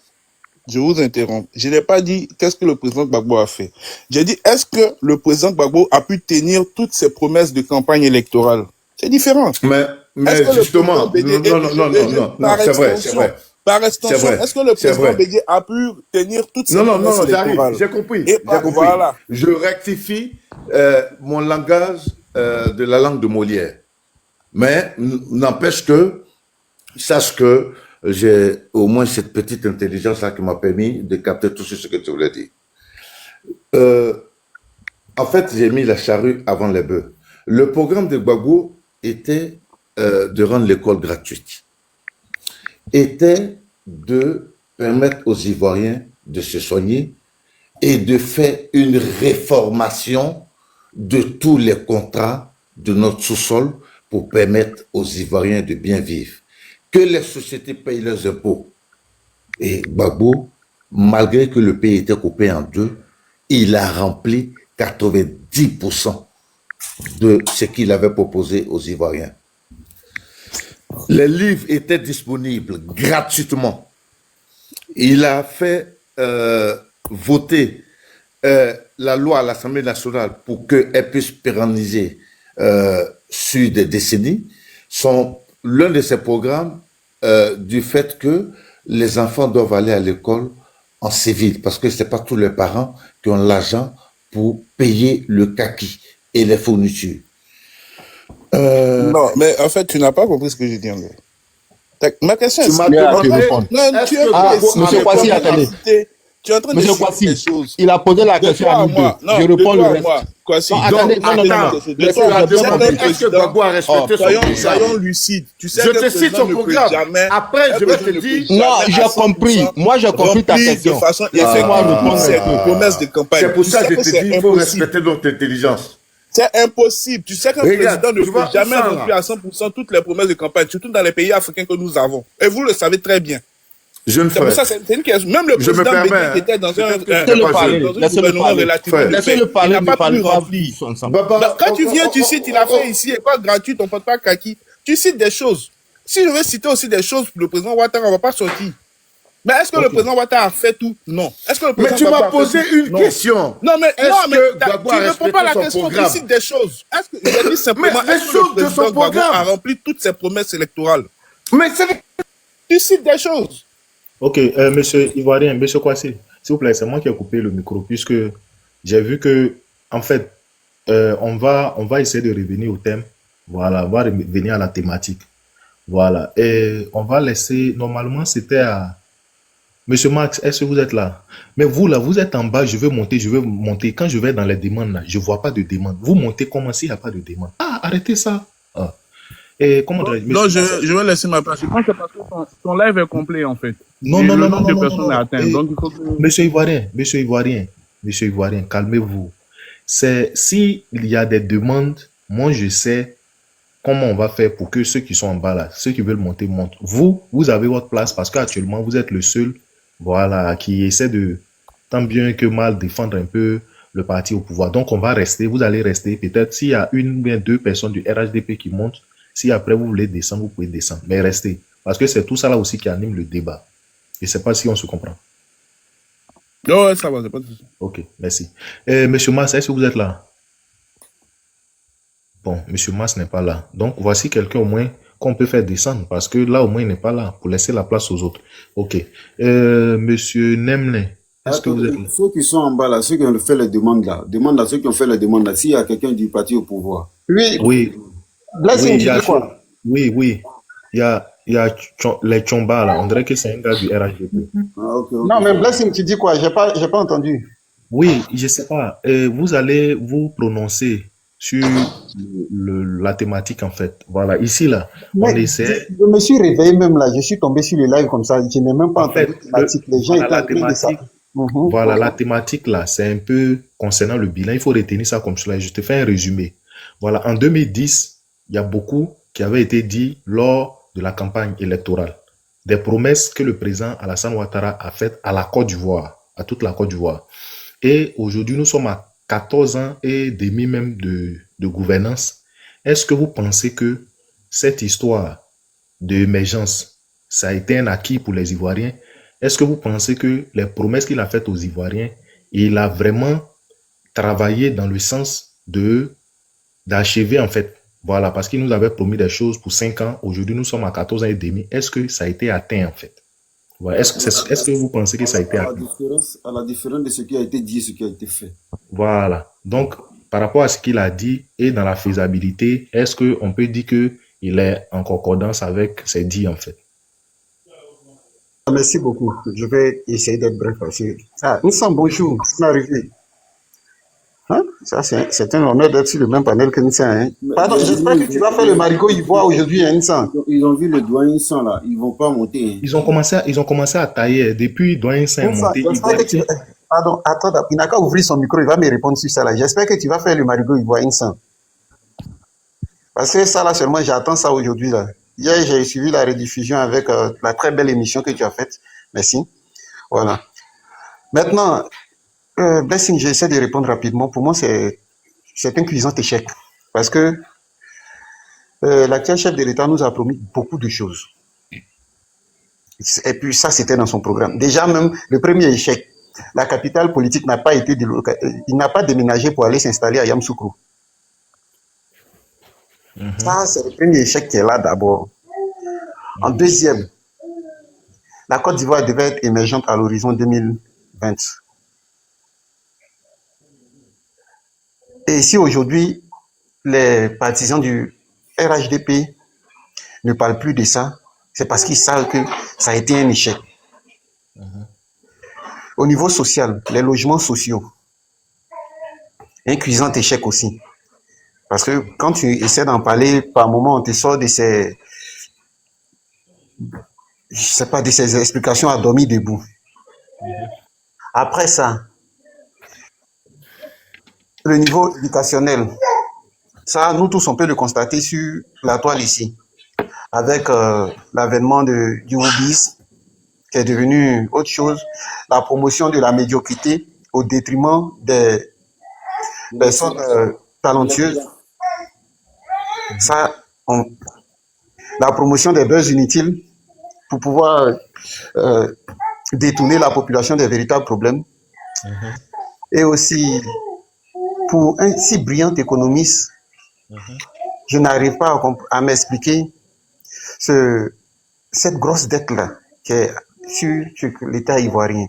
Je vous interromps. Je n'ai pas dit qu'est-ce que le président Gbagbo a fait. J'ai dit est-ce que le président Gbagbo a pu tenir toutes ses promesses de campagne électorale. C'est différent. Mais justement, non, c'est vrai. Par extension, est-ce que le président Bédié a pu tenir toutes ses promesses électorales? Non, j'ai compris. Voilà. Je rectifie mon langage de la langue de Molière. Mais n'empêche que, sache que j'ai au moins cette petite intelligence-là qui m'a permis de capter tout ce que tu voulais dire. En fait, j'ai mis la charrue avant les bœufs. Le programme de Gbagbo était de rendre l'école gratuite, était de permettre aux Ivoiriens de se soigner et de faire une réformation de tous les contrats de notre sous-sol pour permettre aux Ivoiriens de bien vivre. Que les sociétés payent leurs impôts. Et Gbagbo, malgré que le pays était coupé en deux, il a rempli 90% de ce qu'il avait proposé aux Ivoiriens. Les livres étaient disponibles gratuitement. Il a fait voter la loi à l'Assemblée nationale pour qu'elle puisse pérenniser sur des décennies. L'un de ses programmes du fait que les enfants doivent aller à l'école en civil, parce que ce n'est pas tous les parents qui ont l'argent pour payer le kaki et les fournitures. Non, mais en fait, tu n'as pas compris ce que j'ai dit. Ma question est... Monsieur Kwasi, attendez. Tu es en train de Monsieur citer des choses. Il a posé la question à nous deux. Je réponds le reste. Kwasi, Est-ce que Gbagbo a respecté son programme? Soyons lucides. Tu sais je te cite son programme. Après, je vais te dire... Non, j'ai compris. Moi, j'ai compris ta question. De façon effectivement, c'est une promesse de campagne. C'est pour ça que je te dis qu'il faut respecter notre intelligence. C'est impossible. Tu sais qu'un président ne peut jamais remplir à 100% toutes les promesses de campagne, surtout dans les pays africains que nous avons. Et vous le savez très bien. Je ne ferai. C'est une question. Même le président Bédié qui était dans un gouvernement relativement. Laissez-le parler. Il n'a pas pu remplir. Quand tu viens, tu cites, il a fait ici, école gratuite, on ne porte pas kaki. Tu cites des choses. Si je veux citer aussi des choses, le président Ouattara, on ne va pas sortir. Mais est-ce que le président Ouattara a fait tout? Non. Est-ce que le président mais tu m'as posé une question. Non, mais tu ne réponds pas à la question, tu cites des choses. Est-ce que je dis simplement, est-ce que le président Gbagbo a rempli toutes ses promesses électorales? Mais tu cites des choses. Ok, monsieur Ivoirien, monsieur Kwasi, s'il vous plaît, c'est moi qui ai coupé le micro, puisque j'ai vu que, en fait, on va essayer de revenir au thème. Voilà, on va revenir à la thématique. Voilà, et on va laisser, normalement, c'était à... Monsieur Max, est-ce que vous êtes là? Mais vous, là, vous êtes en bas, je veux monter. Quand je vais dans les demandes, là, je ne vois pas de demande. Vous montez comment s'il n'y a pas de demande? Ah, arrêtez ça. Ah. Et comment non, je vais laisser ma place. Je pense que c'est parce que ton live est complet, en fait. Non. Donc, il faut que... Monsieur Ivoirien, calmez-vous. S'il y a des demandes, moi, je sais comment on va faire pour que ceux qui sont en bas là, ceux qui veulent monter, montent. Vous avez votre place parce qu'actuellement, vous êtes le seul, voilà, qui essaie de, tant bien que mal, défendre un peu le parti au pouvoir. Donc, on va rester, vous allez rester. Peut-être s'il y a une ou bien deux personnes du RHDP qui montent, si après vous voulez descendre, vous pouvez descendre. Mais restez. Parce que c'est tout ça là aussi qui anime le débat. Je ne sais pas si on se comprend. Non, ça va, c'est pas de souci. Ok, merci. Monsieur Mas, est-ce que vous êtes là? Bon, monsieur Mas n'est pas là. Donc, voici quelqu'un au moins qu'on peut faire descendre. Parce que là, au moins, il n'est pas là pour laisser la place aux autres. Ok. Monsieur Nemlin, est-ce que vous êtes là? Ceux qui sont en bas là, ceux qui ont fait les demandes là, demande à ceux qui ont fait les demandes là, s'il y a quelqu'un du parti au pouvoir. Oui. Blessing, tu dis quoi? Oui. Il y il y a les Chomba là, on dirait que c'est un gars du RHDP. Ah, ok, ok, Non, mais ça va. Blessing, tu dis quoi? J'ai pas entendu. Oui, je sais pas. Vous allez vous prononcer sur la thématique en fait. Voilà, ici là, on Mais essaie. je me suis réveillé même là, je suis tombé sur le live comme ça, je n'ai même pas En entendu fait, thématique. Les gens voilà étaient la en train de ça. thématique. Voilà, la thématique là, c'est un peu concernant le bilan. Il faut retenir ça comme cela. Je te fais un résumé. Voilà, en 2010, il y a beaucoup qui avait été dit lors de la campagne électorale. Des promesses que le président Alassane Ouattara a faites à la Côte d'Ivoire, à toute la Côte d'Ivoire. Et aujourd'hui, nous sommes à 14 ans et demi même de gouvernance. Est-ce que vous pensez que cette histoire d'émergence, ça a été un acquis pour les Ivoiriens? Est-ce que vous pensez que les promesses qu'il a faites aux Ivoiriens, il a vraiment travaillé dans le sens d'achever en fait? Voilà, parce qu'il nous avait promis des choses pour 5 ans. Aujourd'hui, nous sommes à 14 ans et demi. Est-ce que ça a été atteint en fait? Voilà. Est-ce que vous pensez que ça a été atteint? À la différence de ce qui a été dit et ce qui a été fait. Voilà. Donc, par rapport à ce qu'il a dit et dans la faisabilité, est-ce qu'on peut dire qu'il est en concordance avec ses dits en fait? Merci beaucoup. Je vais essayer d'être bref aussi. Ah, nous sommes bonjour, on est arrivé. Hein? Ça, c'est un honneur d'être sur le même panel que Nissan. Hein? Pardon, j'espère que tu vas faire le marigot ivoire aujourd'hui, hein, Nissan. Ils ont vu le doyen sang là, ils vont pas monter. Hein. Ils ont commencé à tailler depuis Doyen Saint monté. J'espère que tu... Pardon, attends, il n'a qu'à ouvrir son micro, il va me répondre sur ça là. J'espère que tu vas faire le marigot ivoire, Nissan. Parce que ça là seulement, j'attends ça aujourd'hui là. Hier, j'ai suivi la rediffusion avec la très belle émission que tu as faite. Merci. Voilà. Maintenant, Blessing, j'essaie de répondre rapidement. Pour moi, c'est un cuisant échec. Parce que l'actuel chef de l'État nous a promis beaucoup de choses. Et puis ça, c'était dans son programme. Déjà même, le premier échec, la capitale politique n'a pas été il n'a pas déménagé pour aller s'installer à Yamoussoukro. Ça, c'est le premier échec qui est là d'abord. En deuxième, la Côte d'Ivoire devait être émergente à l'horizon 2020. Et si aujourd'hui, les partisans du RHDP ne parlent plus de ça, c'est parce qu'ils savent que ça a été un échec. Au niveau social, les logements sociaux, un cuisant échec aussi. Parce que quand tu essaies d'en parler, par moment, on te sort de ces, je sais pas, de ces explications à dormir debout. Après ça, le niveau éducationnel, ça, nous tous, on peut le constater sur la toile ici, avec l'avènement du hobbyisme, qui est devenu autre chose, la promotion de la médiocrité au détriment des personnes talentueuses. Ça, la promotion des buzz inutiles pour pouvoir détourner la population des véritables problèmes. Et aussi, pour un si brillant économiste, je n'arrive pas à m'expliquer cette grosse dette-là qui est sur l'État ivoirien.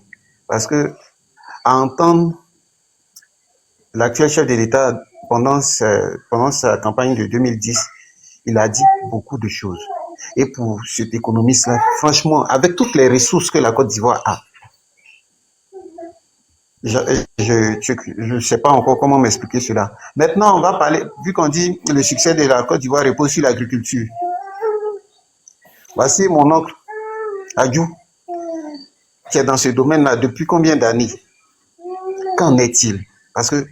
Parce que, à entendre l'actuel chef de l'État pendant sa campagne de 2010, il a dit beaucoup de choses. Et pour cet économiste-là, franchement, avec toutes les ressources que la Côte d'Ivoire a, je ne sais pas encore comment m'expliquer cela. Maintenant, on va parler, vu qu'on dit que le succès de la Côte d'Ivoire repose sur l'agriculture. Voici mon oncle, Adjou, qui est dans ce domaine-là depuis combien d'années? Qu'en est-il? Parce que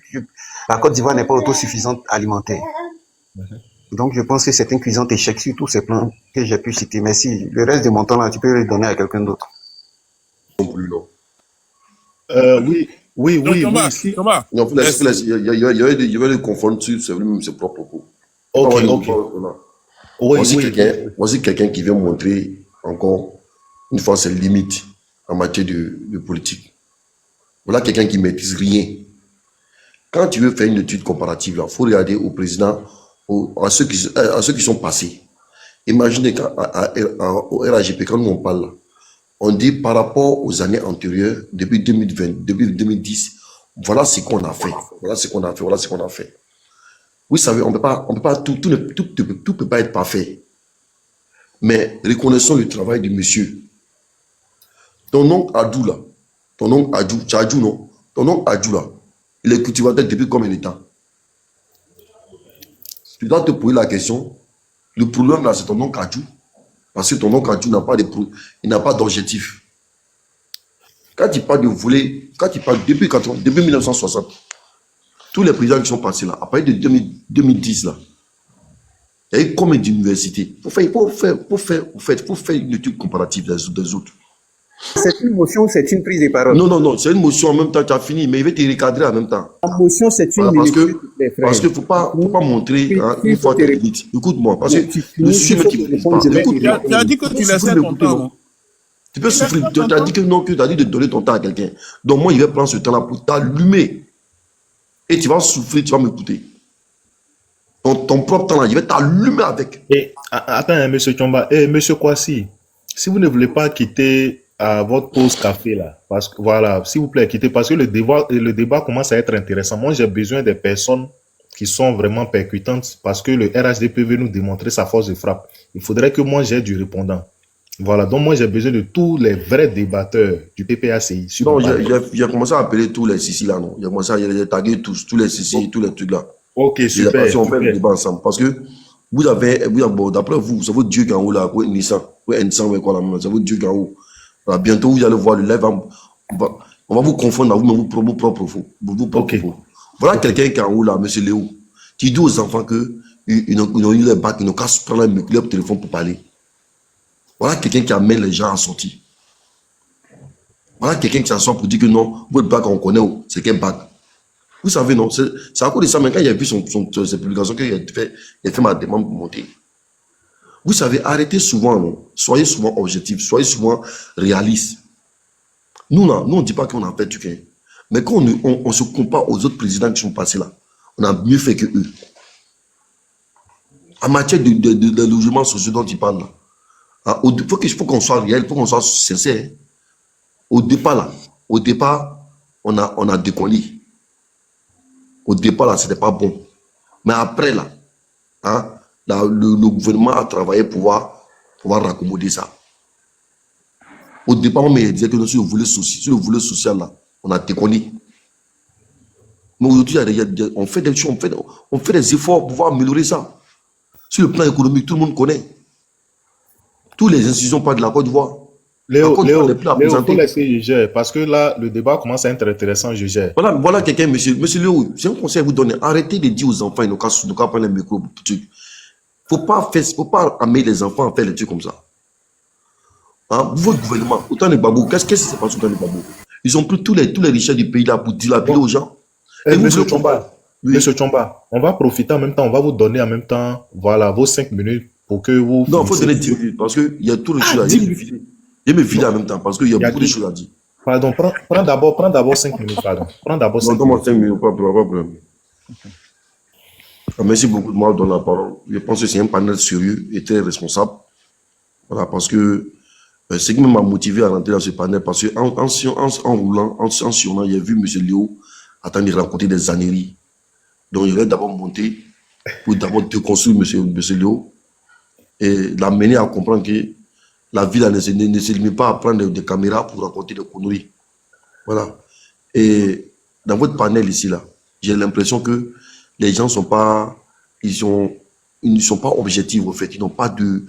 la Côte d'Ivoire n'est pas autosuffisante alimentaire. Donc, je pense que c'est un cuisant échec sur tous ces plans que j'ai pu citer. Merci. Le reste de mon temps, là, tu peux le donner à quelqu'un d'autre. Oui. Thomas, Si. Thomas. Non, il y avait le confondre sur ses propres propos. Ok. Voici quelqu'un qui vient montrer encore une fois ses limites en matière de politique. Voilà quelqu'un qui ne maîtrise rien. Quand tu veux faire une étude comparative, il faut regarder au président, à ceux qui sont passés. Imaginez au RAGP, quand nous on parle, on dit par rapport aux années antérieures, depuis 2020, depuis 2010, voilà ce qu'on a fait. Voilà ce qu'on a fait. Vous savez, on peut pas, tout ne peut pas être parfait. Mais reconnaissons le travail du monsieur. Ton oncle Adjou là, ton oncle Adjou, c'est Adjou non? Ton oncle Adjou là, il est cultivateur depuis combien de temps? Tu dois te poser la question. Le problème là, c'est ton oncle Adjou. Parce que ton oncle Adjou n'a pas de, il n'a pas d'objectif. Quand il parle de voler, quand il parle depuis 1960, tous les présidents qui sont passés là, à partir de 2010 là, il y a eu combien d'universités? Il faut faire une étude comparative des autres. C'est une motion, c'est une prise de parole. Non, c'est une motion en même temps, tu as fini, mais il va te recadrer en même temps. La motion, c'est une Voilà, parce minute. qu'il faut pas montrer une fois tes limites. Écoute-moi, parce que le sujet qui Tu as dit que tu laissais ton temps, non? Tu peux souffrir. Tu as dit que non, que tu as dit de donner ton temps à quelqu'un. Donc moi, il va prendre ce temps-là pour t'allumer. Et tu vas souffrir, tu vas m'écouter. Ton propre temps là, il va t'allumer avec. Et attends, hein, monsieur Tchomba, monsieur Kwasi, si vous ne voulez pas quitter votre pause café là, parce que voilà, s'il vous plaît, quittez, parce que le débat commence à être intéressant. Moi, j'ai besoin des personnes qui sont vraiment percutantes, parce que le RHDP veut nous démontrer sa force de frappe. Il faudrait que moi j'ai du répondant. Voilà, donc moi j'ai besoin de tous les vrais débatteurs du PPACI. Non, j'ai commencé à appeler tous les Sissi là, non. J'ai commencé à taguer tous les Sissi, tous les trucs là. Ok, super. On fait le débat ensemble. Parce que vous avez bon, d'après vous, c'est votre Dieu qui est en haut là, Nissan, c'est votre Dieu qui est en haut. Voilà, bientôt vous allez voir le live, on va vous confondre à vous-même vos propres faux. Voilà quelqu'un qui est en haut là, monsieur Léo. Tu dis aux enfants qu'ils ont eu les bacs, ils n'ont qu'à se prendre leur téléphone pour parler. Voilà quelqu'un qui amène les gens à sortir. Voilà quelqu'un qui s'assoit pour dire que non, votre bac on connaît, c'est quel bac. Vous savez, non, c'est à cause de ça, mais quand il a vu ses publications, qu'il a fait ma demande pour monter. Vous savez, arrêtez souvent, non? Soyez souvent objectifs, soyez souvent réalistes. Nous, là, nous on ne dit pas qu'on a fait du gain. Mais quand on se compare aux autres présidents qui sont passés là, on a mieux fait que eux. En matière de logements sociaux dont ils parlent là, hein, il faut qu'on soit réel, il faut qu'on soit sincère. Au départ, on a déconné. Au départ, là, c'était pas bon. Mais après, là, hein, le gouvernement a travaillé pour pouvoir raccommoder ça. Au départ, on me disait que sur le volet social, là, on a déconné. Mais aujourd'hui, on fait des choses, on fait des efforts pour pouvoir améliorer ça. Sur le plan économique, tout le monde connaît. Toutes les institutions parlent de la Côte d'Ivoire. Léo, faut laisser je gère, parce que là, le débat commence à être intéressant, je gère. Voilà quelqu'un, monsieur Léo, j'ai un conseil à vous donner. Arrêtez de dire aux enfants, ils n'ont qu'à prendre les micros. Faut pas amener les enfants à faire des trucs comme ça. Hein? Votre gouvernement, autant les babous, qu'est-ce qui se passe autant les babous? Ils ont pris tous les richesses du pays là pour dilapider aux gens. Monsieur Tchomba, Monsieur Tchomba, on va profiter en même temps, on va vous donner en même temps, voilà, vos 5 minutes pour que vous... Non, il faut donner 10 minutes, parce qu'il y a tout le choses à dire. Je me file en même temps, parce qu'il y a beaucoup de choses à dire. Pardon, prends d'abord 5 minutes, pardon. Prends d'abord 5 minutes. Non, 5 minutes, pas de problème. Merci beaucoup de m'avoir donné la parole. Je pense que c'est un panel sérieux et très responsable. Voilà, parce que c'est qui m'a motivé à rentrer dans ce panel, parce qu'en roulant, en sillonnant, j'ai vu M. Léo attendre de rencontrer des âneries. Donc, il va d'abord monter pour d'abord déconstruire M. Léo et l'amener à comprendre que la vie là, ne se limite pas à prendre des caméras pour raconter des conneries. Voilà. Et dans votre panel ici, là, j'ai l'impression que les gens sont pas, ils ne sont pas objectifs, en fait. Ils n'ont pas de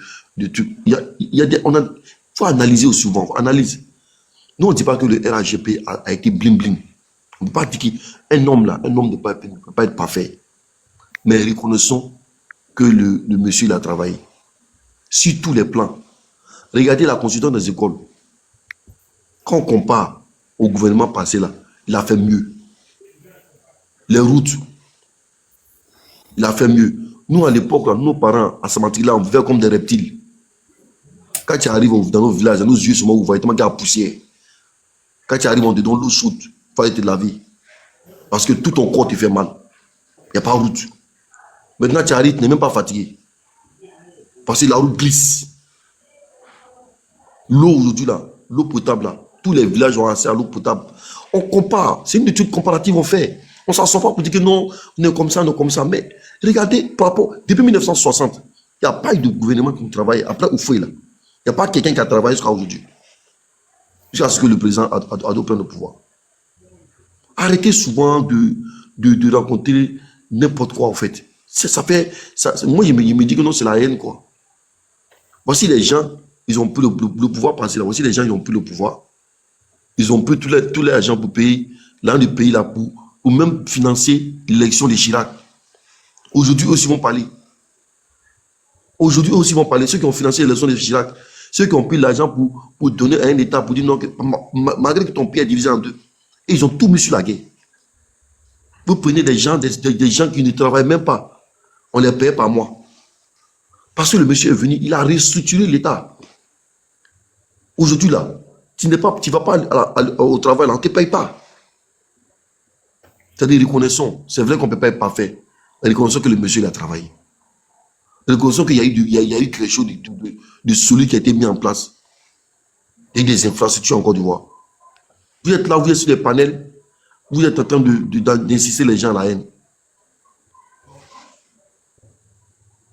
trucs. Faut analyser aussi souvent. Analyse. Nous, on ne dit pas que le RHGP a été bling-bling. On ne peut pas dire qu'un homme là, un homme ne peut pas être parfait. Mais reconnaissons que le monsieur, il a travaillé. Sur tous les plans. Regardez la constitution des écoles. Quand on compare au gouvernement passé là, il a fait mieux. Les routes, il a fait mieux. Nous, à l'époque, nos parents, à Samatri, là, on vivait comme des reptiles. Quand tu arrives dans nos villages, dans nos yeux, vous voyez tellement qu'il y a la poussière. Quand tu arrives, on te donne l'eau chaude. Il faut te laver. Parce que tout ton corps te fait mal. Il n'y a pas de route. Maintenant, tu arrives, tu n'es même pas fatigué. Parce que la route glisse. L'eau aujourd'hui, là, l'eau potable, là, tous les villages ont accès à l'eau potable. On compare. C'est une étude comparative, on fait. On ne s'en sort pas pour dire que non, on est comme ça, on est comme ça. Mais regardez, par rapport, depuis 1960, Il n'y a pas eu de gouvernement qui travaille après Oufoué là. Il n'y a pas quelqu'un qui a travaillé jusqu'à aujourd'hui. Jusqu'à ce que le président a prendre le pouvoir. Arrêtez souvent de raconter n'importe quoi en fait. Moi, je me dis que non, c'est la haine quoi. Voici les gens, ils ont pris le pouvoir passer là. Voici les gens, ils ont pris le pouvoir. Ils ont pris tous les agents pour payer l'un du pays là pour même financer l'élection de Chirac. Aujourd'hui, eux aussi vont parler. Aujourd'hui, eux aussi vont parler. Ceux qui ont financé l'élection de Chirac, ceux qui ont pris l'argent pour donner à un État, pour dire non, malgré que ton pays est divisé en deux. Et ils ont tout mis sur la guerre. Vous prenez des gens qui ne travaillent même pas. On les paye par mois. Parce que le monsieur est venu, il a restructuré l'État. Aujourd'hui, là, tu ne vas pas au travail, là, on ne te paye pas. C'est-à-dire, reconnaissons. C'est vrai qu'on ne peut pas être parfait. Mais reconnaissons que le monsieur il a travaillé. Reconnaissons qu'il y a eu quelque chose de solide qui a été mis en place. Et des infrastructures en Côte d'Ivoire. Vous êtes là, vous êtes sur les panels, vous êtes en train d'insister les gens à la haine.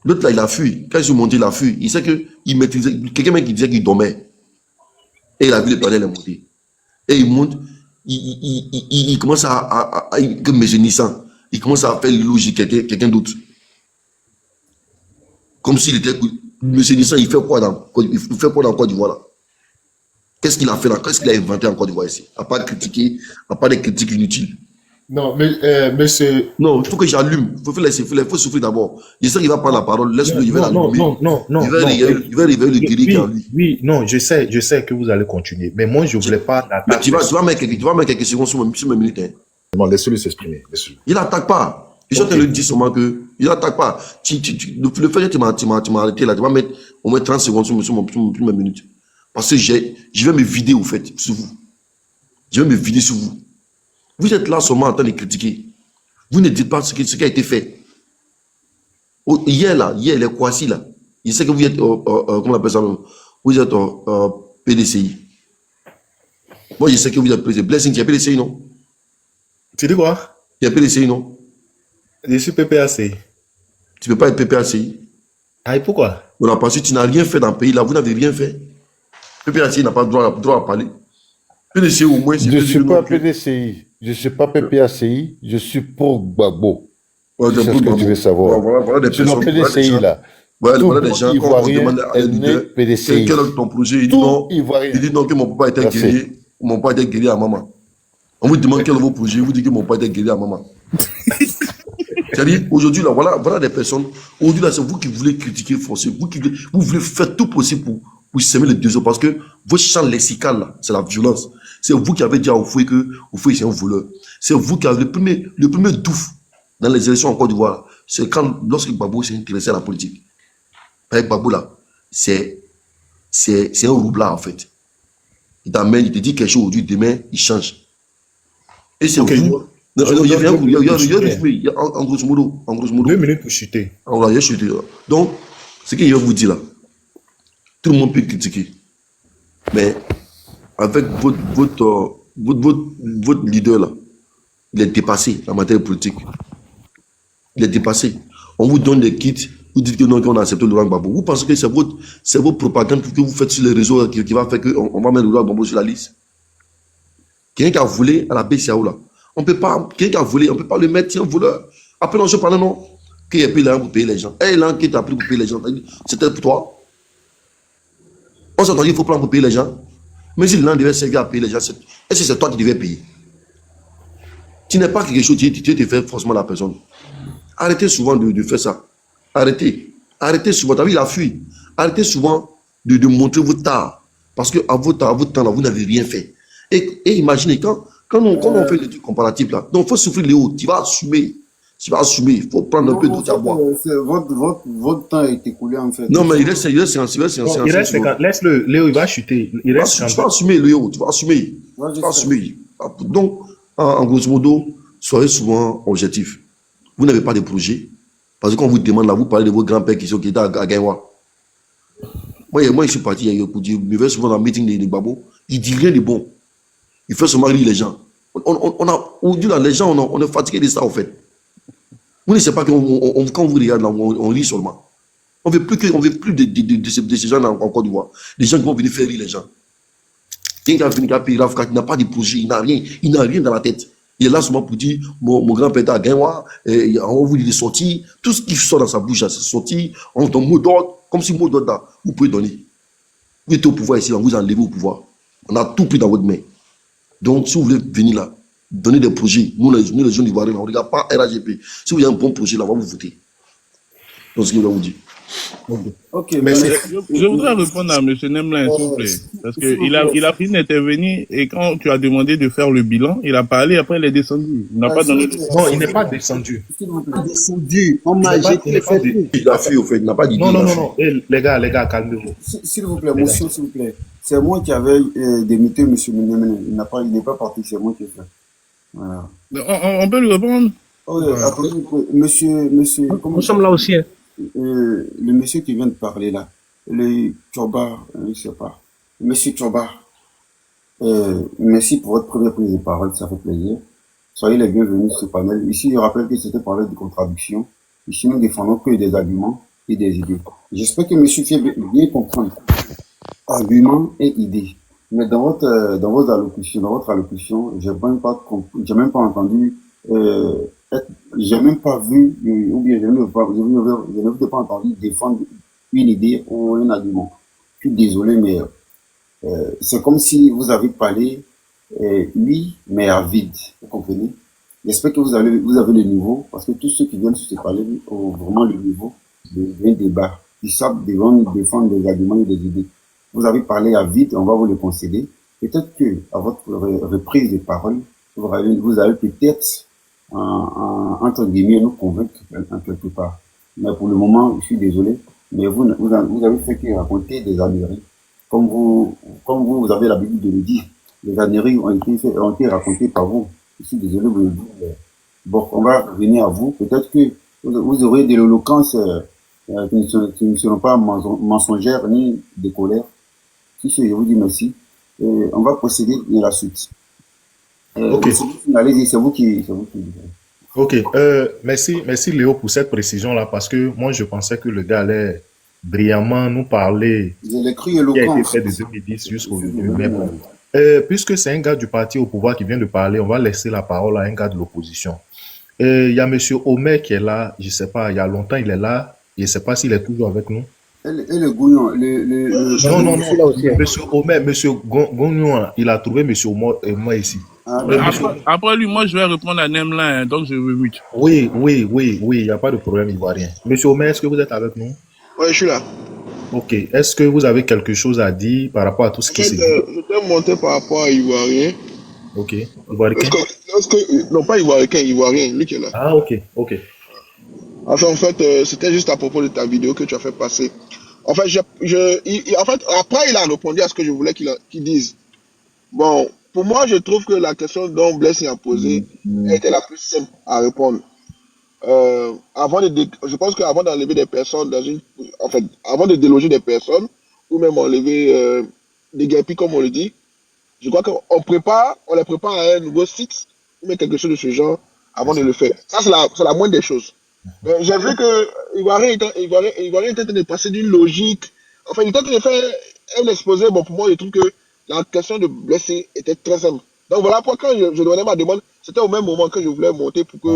L'autre là, il a fui. Quand je suis monté, il a fui. Il sait qu'il maîtrisait. Quelqu'un qui disait qu'il dormait. Et il a vu le panel monter. Et il monte. Il commence comme M. Nissan. Il commence à faire logique quelqu'un d'autre. Comme s'il était. M. Nissan, il fait quoi dans Côte d'Ivoire là? Qu'est-ce qu'il a fait là? Qu'est-ce qu'il a inventé en Côte d'Ivoire ici? À part critiquer, à part des critiques inutiles. Non, mais monsieur. Non, il faut que j'allume. Il faut souffrir d'abord. Je sais qu'il va prendre la parole. Laisse-le, il va l'allumer. Non. Il va réveiller le guéri qui est en lui. Oui, non, je sais que vous allez continuer. Mais moi, je ne voulais pas. Mais tu vas mettre quelques secondes sur mes minutes. Hein. Non, laisse-le s'exprimer. Il n'attaque pas. Je suis en train de lui dire seulement que il n'attaque pas. Le fait que tu m'as arrêté là, tu vas mettre au moins 30 secondes sur mes minutes. Parce que je vais me vider au fait sur vous. Je vais me vider sur vous. Vous êtes là seulement en train de critiquer. Vous ne dites pas ce qui a été fait. Hier, les Kouassi, là, il sait que vous êtes, comment on appelle ça, vous êtes PDCI. Moi, je sais que vous êtes PDCI. Blessing, tu es PDCI, non? Tu dis quoi? Tu es PDCI, non? Je suis PPACI. Tu ne peux pas être PPACI. Ah, et pourquoi? Voilà, parce que tu n'as rien fait dans le pays, là, vous n'avez rien fait. PPACI n'a pas droit à parler. PDCI, au moins, je ne suis pas PDCI. Je ne suis pas PPACI, je suis pour Gbagbo. Ouais, c'est ce que tu veux savoir. Voilà des personnes. C'est le PDCI là. Voilà des gens, quand on demande à un leader, quel est ton projet, il dit non, que mon papa était guerrier, mon papa était guerrier à maman. On vous demande quel est vos projets, vous dites que mon papa était guerrier à maman. C'est-à-dire, aujourd'hui, là, voilà des personnes. Aujourd'hui, là, c'est vous qui voulez critiquer, forcer, vous voulez faire tout possible pour semer les deux parce que votre champ lexical, là, c'est la violence. C'est vous qui avez dit à Oufoué que Oufoué, c'est un voleur. C'est vous qui avez le premier douf dans les élections en Côte d'Ivoire. C'est lorsque Gbagbo s'est intéressé à la politique. Avec Gbagbo, là, c'est un roublard, en fait. Il t'amène, il te dit quelque chose aujourd'hui, demain, il change. Et c'est vous. En grosso modo. 2 minutes pour chuter. Voilà, il y a chuté. Donc, ce qu'il va vous dire là, tout le monde peut critiquer. Mais avec votre leader là, il est dépassé en matière politique. Il est dépassé. On vous donne des kits, vous dites que non, qu'on a accepté Laurent Gbagbo. Vous pensez que c'est votre propagande que vous faites sur les réseaux qui va faire qu'on va mettre Laurent Gbagbo sur la liste. Quelqu'un qui a volé à la BCAO là, quelqu'un qui a volé, on ne peut pas le mettre, c'est un voleur. Après, non, je parle non. Qui a pris l'argent pour payer les gens. Et l'argent qui t'a pris pour payer les gens, c'était pour toi. On s'entend qu'il faut prendre pour payer les gens. Mais si l'un devait servir à payer les gens, est-ce que c'est toi qui devais payer? Tu n'es pas quelque chose, tu te fais forcément la personne. Arrêtez souvent de faire ça. Arrêtez. Arrêtez souvent. T'as vu, il a fui. Arrêtez souvent de montrer votre tard. Parce qu'à votre temps, là, vous n'avez rien fait. Et imaginez, quand on fait des trucs comparatifs, là, donc il faut souffrir Léo. Tu vas assumer. Il faut prendre un peu d'eau à boire. Votre temps est écoulé, en fait. Non, mais il reste laisse-le, Léo, il va chuter. Tu vas assumer, Léo. Tu vas assumer. Donc, en grosso modo, soyez souvent objectifs. Vous n'avez pas de projet. Parce que quand on vous demande là, vous parlez de vos grands-pères qui étaient à Gaïwa. Moi, je suis parti, je vais souvent dans le meeting de Gbagbo. Il dit rien de bon. Il fait seulement rire les gens. Aujourd'hui, les gens, on est fatigué de ça, en fait. Vous ne savez pas que quand on vous regarde là, on rit seulement. On veut plus de ces gens en Côte d'Ivoire. Des gens qui vont venir faire rire les gens. Quelqu'un qui a payé l'Afrique, il n'a pas de projet, il n'a rien dans la tête. Il est là seulement pour dire, mon grand-père a gagné, on vous dit de sortir, tout ce qui sort dans sa bouche, c'est sorti, on donne mot d'ordre, comme si mot d'ordre là, vous pouvez donner. Vous êtes au pouvoir ici, on vous enlève au pouvoir. On a tout pris dans votre main. Donc, si vous voulez venir là, donner des projets, nous les jeunes Ivoiriens, on ne regarde pas RAGP. Si vous avez un bon projet là, on va vous voter. Donc, ce qu'il va vous dire. Ok, Mais c'est- Je voudrais répondre à M. Nemelin, s'il vous plaît. Parce que il a fini d'intervenir et quand tu as demandé de faire le bilan, il a parlé, après il est descendu. Il n'a pas donné de... Non, il n'est pas descendu. Descendu, on Il m'a n'est pas, il jeté n'est pas fait de- Il a fait, au fait, il n'a pas dit. Non, non, non, non. Eh, les gars, calmez-vous. S'il vous plaît, monsieur, s'il vous plaît. C'est moi qui avais démité M. Menemene. Il n'est pas parti, c'est moi qui ai fait. Voilà. On peut lui répondre? Oh, attendez, monsieur, comment Nous sommes là aussi. Hein. le monsieur qui vient de parler là, le Tchoba, je ne sais pas. Monsieur Tchoba, merci pour votre première prise de parole, ça fait plaisir. Soyez les bienvenus sur ce panel. Ici, je rappelle que c'était parler de contradiction. Ici, nous défendons que des arguments et des idées. J'espère que monsieur fait bien comprendre. Arguments et idées. Mais dans votre allocution, j'ai même pas entendu, j'ai même pas vu, ou bien je n'ai pas entendu défendre une idée ou un argument. Je suis désolé, mais c'est comme si vous avez parlé, oui, mais à vide. Vous comprenez? J'espère que vous avez le niveau, parce que tous ceux qui viennent sur ce panel ont vraiment le niveau d'un débat. Ils savent défendre des arguments et des idées. Vous avez parlé à vide, on va vous le concéder. Peut-être que, à votre reprise de parole, vous allez peut-être, entre guillemets, nous convaincre en quelque part. Mais pour le moment, je suis désolé, mais vous avez fait que raconter des âneries. Comme vous avez l'habitude de le dire, les âneries ont été racontées par vous. Je suis désolé de vous le dire. Bon, on va revenir à vous. Peut-être que vous aurez de l'éloquence qui ne seront pas mensongères ni de colère. Si je vous dis merci, on va procéder à la suite. Ok. Allez-y, c'est vous qui. Ok. Merci Léo pour cette précision-là, parce que moi, je pensais que le gars allait brillamment nous parler Je l'ai cru qui a été éloquent. fait de 2010 jusqu'au aujourd'hui. Mais bon, puisque c'est un gars du parti au pouvoir qui vient de parler, on va laisser la parole à un gars de l'opposition. Il y a monsieur Omer qui est là, je sais pas, il y a longtemps il est là, je sais pas s'il est toujours avec nous. Et le gouillon, Non, non, Je suis là non. aussi. Hein. Monsieur Omer, monsieur Gognon, il a trouvé monsieur Omer ici. Ah, Mais monsieur, après lui, moi, je vais répondre à Nemelin, hein, donc je vais vite. Oui, il n'y a pas de problème ivoirien. Monsieur Omer, est-ce que vous êtes avec nous? Ouais, je suis là. Ok. Est-ce que vous avez quelque chose à dire par rapport à tout ce En qui fait, s'est dit? je t'ai monté par rapport à Ivoirien. Ok. Ivoirien? Non, pas Ivoirien, lui qui est là. Ah, ok, ok. Enfin, en fait, c'était juste à propos de ta vidéo que tu as fait passer. En fait, en fait, après, il a répondu à ce que je voulais qu'il dise. Bon, pour moi, je trouve que la question dont Blessing a posé était la plus simple à répondre. Je pense qu'avant d'enlever des personnes en fait, avant de déloger des personnes, ou même enlever des guépis, comme on le dit, je crois qu'on les prépare à un nouveau site, ou même quelque chose de ce genre, avant de le faire. Ça, c'est la moindre des choses. J'ai vu que Ivoirien était en train de passer d'une logique. Enfin, il était en train de faire un exposé. Bon, pour moi, je trouve que la question de blesser était très simple. Donc voilà pourquoi quand je donnais ma demande, c'était au même moment que je voulais monter pour que,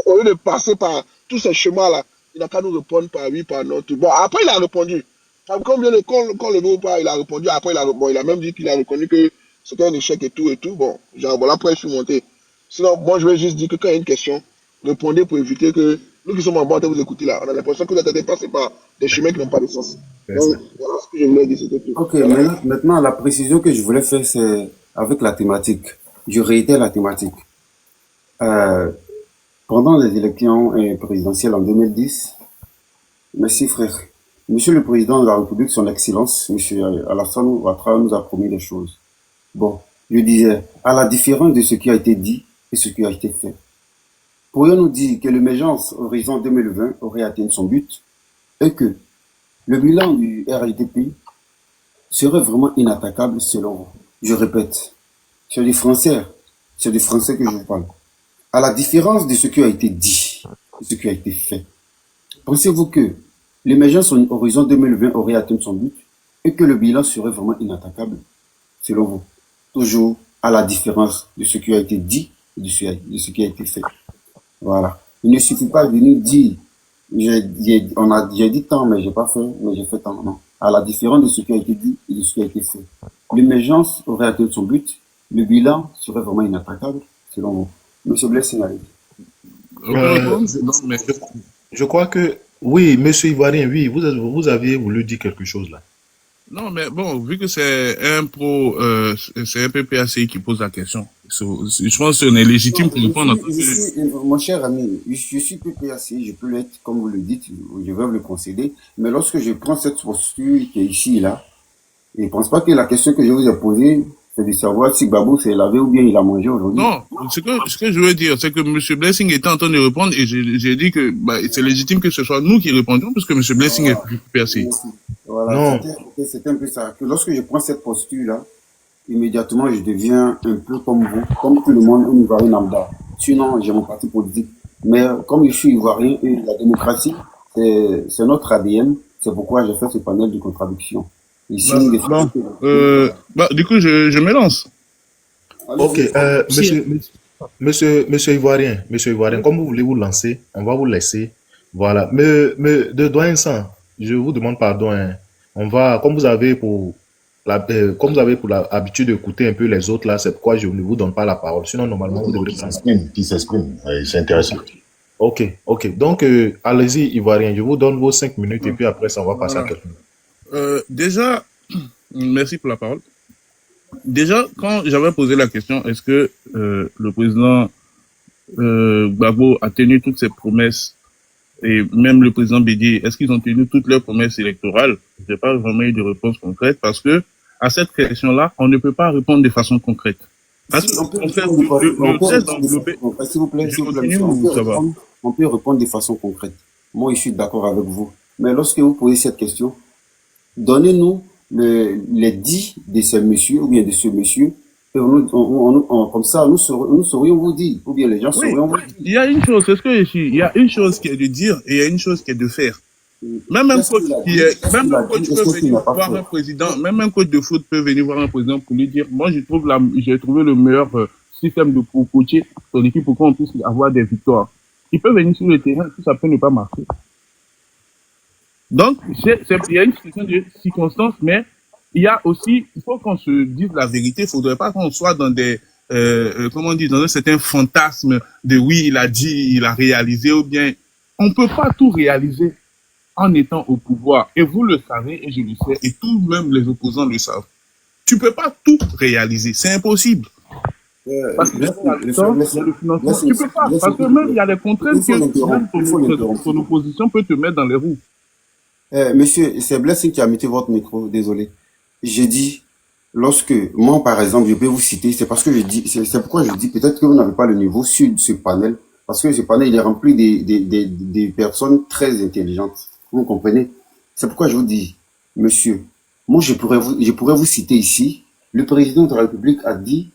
au lieu de passer par tous ces chemins-là, il n'a qu'à nous répondre par oui, par non. Tout. Bon, après, il a répondu. Enfin, quand le veut ou pas, il a répondu. Après, il a même dit qu'il a reconnu que c'était un échec et tout. Bon, genre, voilà pourquoi je suis monté. Sinon, moi, je vais juste dire que quand il y a une question, répondez pour éviter que nous qui sommes en bas de vous écouter là, on a l'impression que vous êtes passé par des chemins qui n'ont pas de sens. Donc, voilà ce que je voulais dire, c'était tout. ok, maintenant, la précision que je voulais faire, c'est avec la thématique. Je réitère la thématique. Pendant les élections présidentielles en 2010, merci frère, Monsieur le Président de la République, son Excellence, Monsieur Alassane Ouattara nous a promis des choses. Bon, je disais, à la différence de ce qui a été dit et ce qui a été fait, pourrions-nous dire que l'émergence Horizon 2020 aurait atteint son but et que le bilan du RLDP serait vraiment inattaquable selon vous? Je répète, c'est du français que je vous parle. À la différence de ce qui a été dit, de ce qui a été fait, pensez-vous que l'émergence en horizon 2020 aurait atteint son but et que le bilan serait vraiment inattaquable, selon vous? Toujours à la différence de ce qui a été dit et de ce qui a été fait. Voilà. Il ne suffit pas de venir dire, j'ai dit tant, mais j'ai pas fait, mais j'ai fait tant. Non. À la différence de ce qui a été dit et de ce qui a été fait. L'émergence aurait atteint son but, le bilan serait vraiment inattaquable, selon vous. Monsieur Blessing, allez. Non, mais Je crois que, oui, monsieur Ivoirien, oui, vous aviez voulu dire quelque chose là. non, mais bon, vu que c'est c'est un PPACI qui pose la question. Je pense qu'on est légitime pour répondre. Mon cher ami, je suis PPAC, je peux l'être, comme vous le dites, je vais vous le concéder, mais lorsque je prends cette posture qui est ici, là, je ne pense pas que la question que je vous ai posée, c'est de savoir si Gbagbo s'est lavé ou bien il a mangé aujourd'hui. Non, ce que je veux dire, c'est que M. Blessing était en train de répondre et j'ai dit que c'est légitime que ce soit nous qui répondions parce que M. Blessing est plus PPAC. Voilà, Non. c'était un peu ça. Que lorsque je prends cette posture-là, immédiatement, je deviens un peu comme vous, comme tout le monde, un Ivoirien lambda. Sinon, j'ai mon parti politique. Mais comme je suis Ivoirien, et la démocratie, c'est notre ADN. C'est pourquoi j'ai fait ce panel de contradiction. Ici, du coup, je me lance. Ok, monsieur Ivoirien, comme vous voulez vous lancer, on va vous laisser. Voilà. Mais de doyen Sang, je vous demande pardon. Hein. On va, comme vous avez pour l'habitude d'écouter un peu les autres là, c'est pourquoi je ne vous donne pas la parole. Sinon, normalement, vous devrez qui s'exprime. C'est intéressant. Ok. Donc, allez-y, Ivoirien, je vous donne vos 5 minutes et puis après, ça, on va passer à quelqu'un. Déjà, merci pour la parole. Déjà, quand j'avais posé la question, est-ce que le président Gbagbo a tenu toutes ses promesses et même le président Bédié, est-ce qu'ils ont tenu toutes leurs promesses électorales? Je n'ai pas vraiment eu de réponse concrète parce que à cette question-là, on ne peut pas répondre de façon concrète. Parce que on peut répondre de façon concrète. Moi, je suis d'accord avec vous. Mais lorsque vous posez cette question, donnez-nous les 10 de ces messieurs ou bien de ce monsieur. Et comme ça, nous saurions vous dire, ou bien les gens saurions vous dire. Il y a une chose, c'est ce que je suis. Il y a une chose qui est de dire et il y a une chose qui est de faire. Même un coach peut venir voir un président, même un coach de foot peut venir voir un président pour lui dire, moi j'ai trouvé le meilleur système de pour coacher son équipe pour qu'on puisse avoir des victoires. Il peut venir sur le terrain, tout ça peut ne pas marcher. Donc, il y a une question de circonstances, mais il y a aussi, il faut qu'on se dise la vérité, il faudrait pas qu'on soit dans des, dans un certain fantasme de oui, il a dit, il a réalisé, ou bien, on peut pas tout réaliser en étant au pouvoir. Et vous le savez, et je le sais, et tout même les opposants le savent. Tu peux pas tout réaliser, c'est impossible. Parce que il y a le financement. Tu peux pas, parce que même il y a des contraintes que ton opposition peut te mettre dans les roues. Monsieur, c'est Blessing qui a muté votre micro, désolé. J'ai dit, lorsque, moi par exemple, je peux vous citer, c'est parce que je dis, c'est pourquoi je dis peut-être que vous n'avez pas le niveau sur ce panel, parce que ce panel, il est rempli des personnes très intelligentes. Vous comprenez? C'est pourquoi je vous dis, monsieur, moi je pourrais vous citer ici, le président de la République a dit,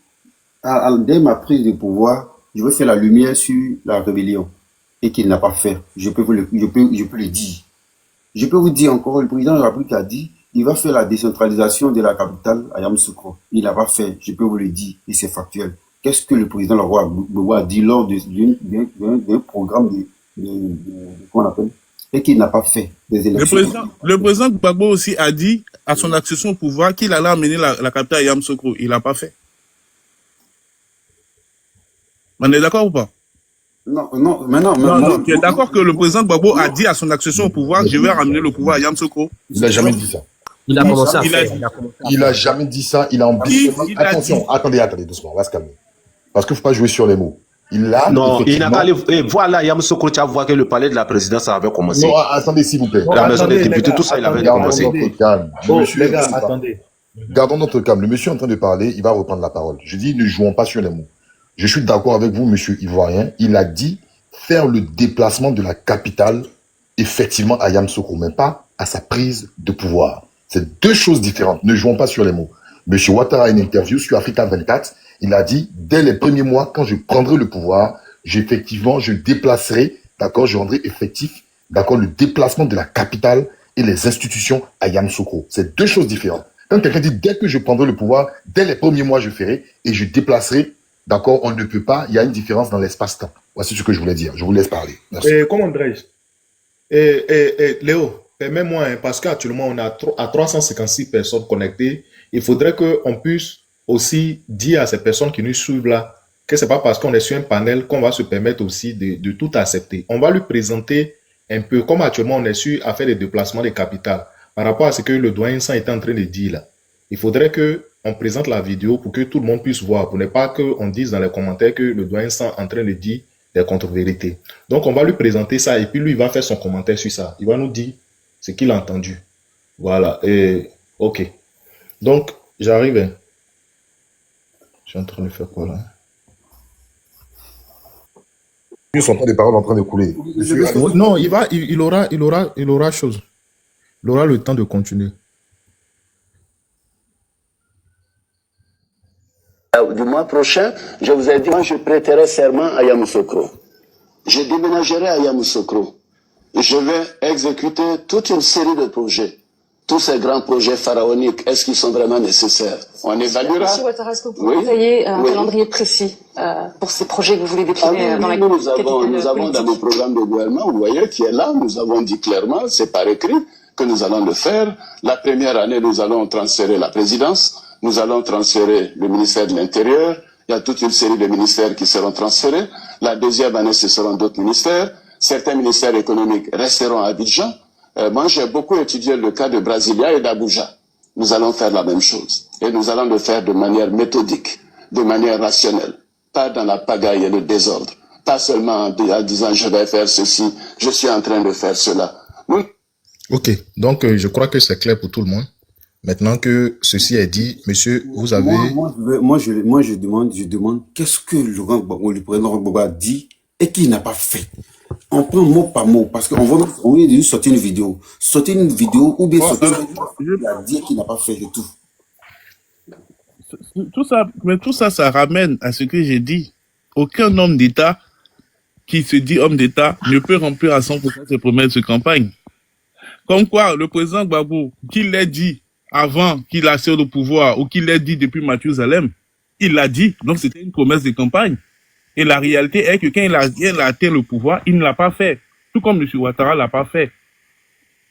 dès ma prise de pouvoir, je vais faire la lumière sur la rébellion, et qu'il n'a pas fait. Je peux le dire. Je peux vous dire encore, le président de la République a dit, il va faire la décentralisation de la capitale à Yamoussoukro. Il l'a pas fait, je peux vous le dire, et c'est factuel. Qu'est-ce que le président Gbagbo a dit lors d'un programme qu'on appelle, et qu'il n'a pas fait des élections. Le président Gbagbo aussi a dit à son accession au pouvoir qu'il allait amener la capitale à Yamoussoukro. Il l'a pas fait. On est d'accord ou pas? Non, tu es d'accord que le président Gbagbo a dit à son accession au pouvoir, je vais ramener le pouvoir à Yamoussoukro? Il n'a jamais dit ça. Il a commencé à faire. Il n'a jamais dit ça. Il a ambitionné. Attention, attendez, doucement, on va se calmer. Parce qu'il ne faut pas jouer sur les mots. Non, il n'a pas allé. Voilà, Yamoussoukro, tu as vu que le palais de la présidence avait commencé. Non, attendez, s'il vous plaît. La maison des députés, tout ça, il avait commencé. Les gars, attendez. Gardons notre calme. Le monsieur est en train de parler, il va reprendre la parole. Je dis, ne jouons pas sur les mots. Je suis d'accord avec vous, monsieur Ivoirien. Il a dit faire le déplacement de la capitale, effectivement, à Yamoussoukro, mais pas à sa prise de pouvoir. C'est deux choses différentes. Ne jouons pas sur les mots. Monsieur Ouattara a une interview sur Africa 24. Il a dit, dès les premiers mois, quand je prendrai le pouvoir, je déplacerai, d'accord, je rendrai effectif d'accord, le déplacement de la capitale et les institutions à Yamoussoukro. C'est deux choses différentes. Quand quelqu'un dit, dès que je prendrai le pouvoir, dès les premiers mois, je ferai et je déplacerai, d'accord, on ne peut pas, il y a une différence dans l'espace-temps. Voici ce que je voulais dire. Je vous laisse parler. Merci. Comment dirais-je? Léo, permets-moi, hein, parce qu'actuellement, on est à 356 personnes connectées. Il faudrait qu'on puisse aussi dire à ces personnes qui nous suivent là que c'est pas parce qu'on est sur un panel qu'on va se permettre aussi de tout accepter. On va lui présenter un peu, comme actuellement on est sur à faire des déplacements des capitales, par rapport à ce que le doyen San est en train de dire là. Il faudrait qu'on présente la vidéo pour que tout le monde puisse voir, pour ne pas qu'on dise dans les commentaires que le doyen San est en train de dire des contre-vérités. Donc on va lui présenter ça et puis lui il va faire son commentaire sur ça. Il va nous dire ce qu'il a entendu. Voilà. Et ok. Donc j'arrive. Hein. Je suis en train de faire quoi là? Sont pas des paroles en train de couler. Non, il aura chose. Il aura le temps de continuer. Du mois prochain, je vous ai dit, moi je prêterai serment à Yamoussoukro. Je déménagerai à Yamoussoukro. Je vais exécuter toute une série de projets. Tous ces grands projets pharaoniques, est-ce qu'ils sont vraiment nécessaires? On évaluera. Monsieur Ouattara, est-ce que vous pouvez détailler un calendrier précis pour ces projets que vous voulez décliner dans la capitale? Nous avons dans le programme de gouvernement, vous voyez, qui est là, nous avons dit clairement, c'est par écrit, que nous allons le faire. La première année, nous allons transférer la présidence, nous allons transférer le ministère de l'Intérieur, il y a toute une série de ministères qui seront transférés. La deuxième année, ce seront d'autres ministères. Certains ministères économiques resteront à Abidjan. Moi, j'ai beaucoup étudié le cas de Brasilia et d'Abuja. Nous allons faire la même chose. Et nous allons le faire de manière méthodique, de manière rationnelle. Pas dans la pagaille et le désordre. Pas seulement en disant je vais faire ceci, je suis en train de faire cela. Ok, donc je crois que c'est clair pour tout le monde. Maintenant que ceci est dit, monsieur, vous avez... Moi, je demande qu'est-ce que le président Laurent Gbagbo a dit et qu'il n'a pas fait. On prend mot par mot, parce qu'on va juste sortir une vidéo. Sortir une vidéo ou bien sortir une vidéo, il a dit qu'il n'a pas fait, c'est tout. Tout ça, ça ramène à ce que j'ai dit. Aucun homme d'État qui se dit homme d'État ne peut remplir à 100% ses promesses de campagne. Comme quoi, le président Gbagbo, qu'il l'ait dit avant qu'il accède au pouvoir ou qu'il l'ait dit depuis Mathusalem, il l'a dit, donc c'était une promesse de campagne. Et la réalité est que quand il a atteint le pouvoir, il ne l'a pas fait. Tout comme M. Ouattara l'a pas fait.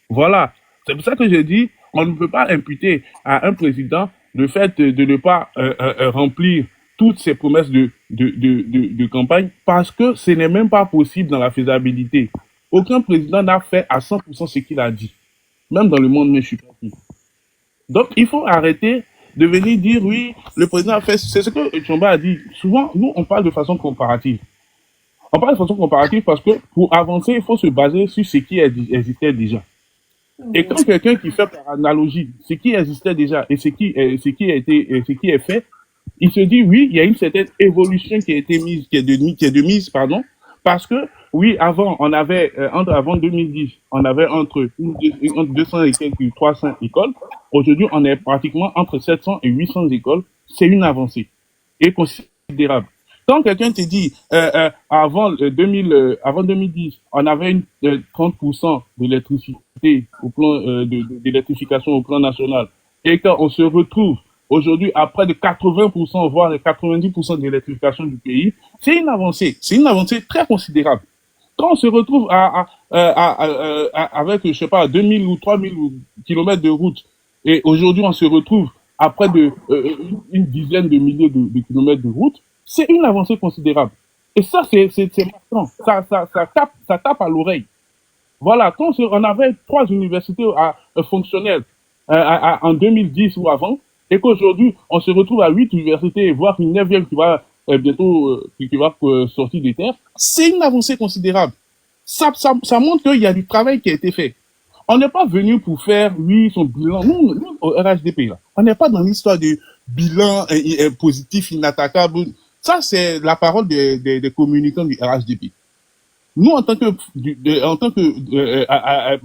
Voilà. C'est pour ça que je dis, on ne peut pas imputer à un président le fait de ne pas remplir toutes ses promesses de campagne parce que ce n'est même pas possible dans la faisabilité. Aucun président n'a fait à 100% ce qu'il a dit. Même dans le monde, mais je suis pas sûr. Donc, il faut arrêter de venir dire, oui, le président a fait, c'est ce que Tchomba a dit. Souvent, nous, on parle de façon comparative. On parle de façon comparative parce que pour avancer, il faut se baser sur ce qui existait déjà. Et quand quelqu'un qui fait par analogie ce qui existait déjà et ce qui est fait, il se dit, oui, il y a une certaine évolution qui a été mise, qui est de mise, parce que, oui, avant, on avait, avant 2010, on avait entre 200 et quelques 300 écoles. Aujourd'hui, on est pratiquement entre 700 et 800 écoles. C'est une avancée et considérable. Quand quelqu'un te dit, avant 2010, on avait 30% d'électricité au plan, d'électrification au plan national. Et quand on se retrouve aujourd'hui à près de 80%, voire 90% d'électrification du pays, c'est une avancée. C'est une avancée très considérable. Quand on se retrouve avec, je sais pas, 2000 ou 3000 kilomètres de route, et aujourd'hui on se retrouve à près de une dizaine de milliers de kilomètres de route, c'est une avancée considérable. Et ça, c'est marquant. Ça tape à l'oreille. Voilà. Quand on avait 3 universités fonctionnelles en 2010 ou avant, et qu'aujourd'hui on se retrouve à 8 universités, voire une 9e qui va bientôt qui va sortir des terres, c'est une avancée considérable. Ça montre qu'il y a du travail qui a été fait. On n'est pas venu pour faire, oui, son bilan. Nous, au RHDP, là, on n'est pas dans l'histoire du bilan positif, inattaquable. Ça, c'est la parole des communicants du RHDP. Nous, en tant que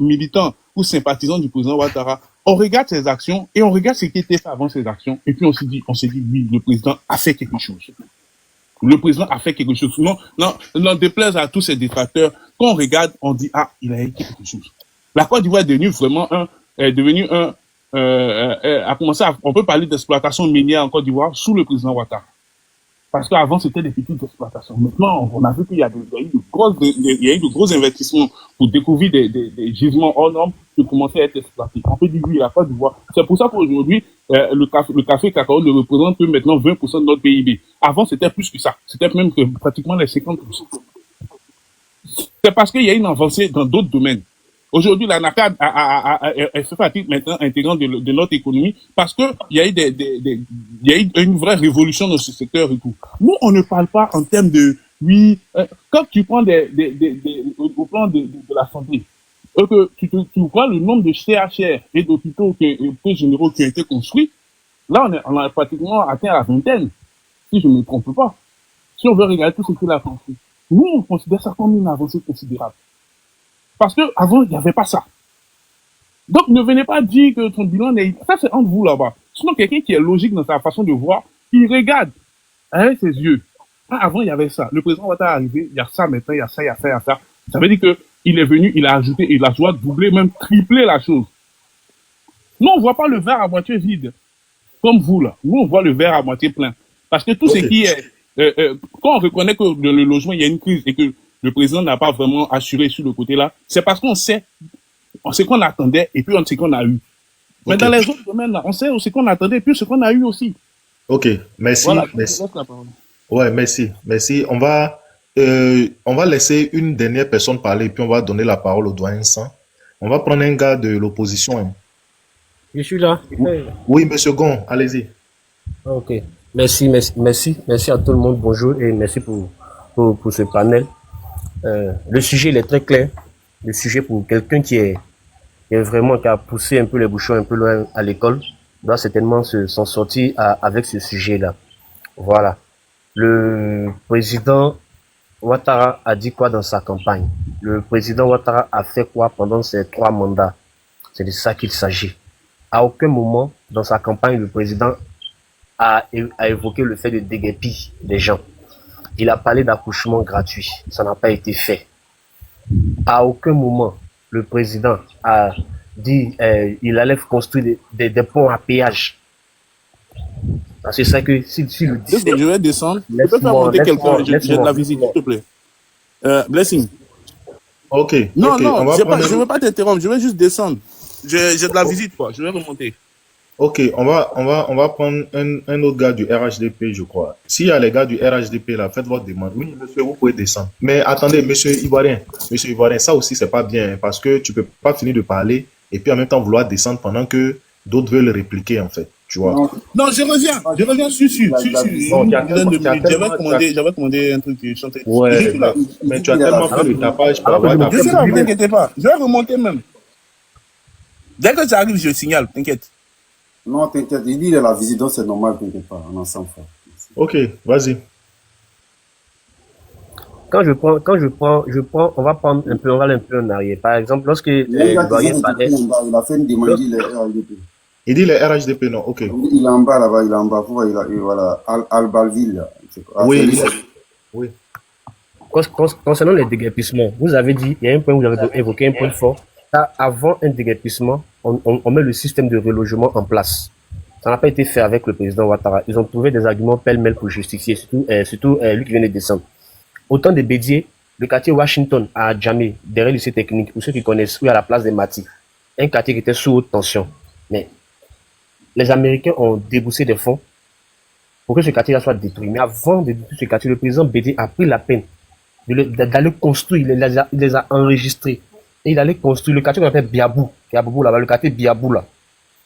militants ou sympathisants du président Ouattara, on regarde ses actions et on regarde ce qui était fait avant ses actions. Et puis on s'est dit, oui, le président a fait quelque chose. le président a fait quelque chose. Non, déplaise à tous ces détracteurs. Quand on regarde, on dit, ah, il a été quelque chose. La Côte d'Ivoire est devenue vraiment a commencé on peut parler d'exploitation minière en Côte d'Ivoire sous le président Ouattara. Parce qu'avant, c'était des petites exploitations. Maintenant, on a vu qu'il y a eu de gros investissements pour découvrir des gisements hors normes qui commençaient à être exploités. On peut dire, oui, la Côte d'Ivoire. C'est pour ça qu'aujourd'hui, le café cacao ne représente que maintenant 20% de notre PIB. Avant, c'était plus que ça. C'était même que pratiquement les 50%. C'est parce qu'il y a une avancée dans d'autres domaines. Aujourd'hui, la NACAD elle fait partie maintenant intégrante de notre économie parce que il y a eu une vraie révolution dans ce secteur et tout. Nous, on ne parle pas en termes de, oui, quand tu prends au plan de la santé, que tu vois le nombre de CHR et d'hôpitaux généraux qui ont été construits, là, on a pratiquement atteint la vingtaine, si je ne me trompe pas. Si on veut regarder tout ce qu'il a construit. Nous, on considère ça comme une avancée considérable. Parce que avant il n'y avait pas ça. Donc, ne venez pas dire que ton bilan n'est... Ça, c'est entre vous là-bas. Sinon, quelqu'un qui est logique dans sa façon de voir, il regarde avec ses yeux. Ah, avant, il y avait ça. Le président Ouattara est arrivé, il y a ça maintenant, il y a ça, il y a ça, il y a ça. Ça veut dire qu'il est venu, il a ajouté, il a soit doublé, même triplé la chose. Nous, on ne voit pas le verre à moitié vide, comme vous là. Nous, on voit le verre à moitié plein. Parce que tout ce qui est... quand on reconnaît que dans le logement, il y a une crise et que le président n'a pas vraiment assuré sur le côté-là, c'est parce qu'on sait ce qu'on attendait et puis on sait qu'on a eu. Mais dans les autres domaines, là, on sait ce qu'on attendait et puis ce qu'on a eu aussi. Ok, merci. Voilà, merci. Ouais, merci. On va laisser une dernière personne parler et puis on va donner la parole au doyen San. On va prendre un gars de l'opposition. Hein. Je suis là. Oui, monsieur Gon, allez-y. Ok, merci à tout le monde. Bonjour et merci pour ce panel. Le sujet il est très clair. Le sujet pour quelqu'un qui a poussé un peu les bouchons un peu loin à l'école doit certainement s'en sortir avec ce sujet-là. Voilà. Le président Ouattara a dit quoi dans sa campagne? Le président Ouattara a fait quoi pendant ses 3 mandats? C'est de ça qu'il s'agit. À aucun moment dans sa campagne, le président a évoqué le fait de déguerpir des gens. Il a parlé d'accouchement gratuit. Ça n'a pas été fait. À aucun moment, le président a dit il allait construire des ponts à péage. C'est ça que si le dit. Je vais descendre. Je peux faire monter quelqu'un. J'ai de la visite, s'il te plaît. Blessing. Ok. Non, je ne veux pas t'interrompre. Je vais juste descendre. J'ai de la visite, quoi. Je vais remonter. Ok, on va prendre un autre gars du RHDP, je crois. S'il y a les gars du RHDP là, faites votre demande. Oui, monsieur, vous pouvez descendre. Mais attendez, monsieur Ivoirien, ça aussi, c'est pas bien, hein, parce que tu peux pas finir de parler et puis en même temps vouloir descendre pendant que d'autres veulent répliquer, en fait. Tu vois. Non, je reviens j'avais commandé un truc qui chantait. Ouais, mais tu as tellement fait le tapage pour avoir ta... Je suis là, ne t'inquiétez pas. Je vais remonter même. Dès que ça arrive, je signale, t'inquiète. Non, t'inquiète, il dit il a la visite, donc c'est normal, t'inquiète pas, on en s'en fout. Ok, vas-y. Quand je prends, on va aller un peu en arrière. Par exemple, lorsque il a fait une demande, il dit les RHDP. Il dit les RHDP, non, ok. Il est en bas là-bas, voilà, Al-Balville. Oui. Concernant les déguerpissements, vous avez dit, il y a un point où vous avez évoqué un point fort. Avant un déguerpissement, on met le système de relogement en place. Ça n'a pas été fait avec le président Ouattara. Ils ont trouvé des arguments pêle-mêle pour justifier, surtout lui qui vient de descendre. Au temps de Bédier, le quartier Washington à Djamé, derrière le lycée technique, pour ceux qui connaissent, où il y a la place des Matis, un quartier qui était sous haute tension. Mais les Américains ont déboursé des fonds pour que ce quartier-là soit détruit. Mais avant de détruire ce quartier, le président Bédier a pris la peine d'aller construire, il les a enregistrés. Et il allait construire le quartier qu'on appelle Biabou là-bas, le quartier Biabou là.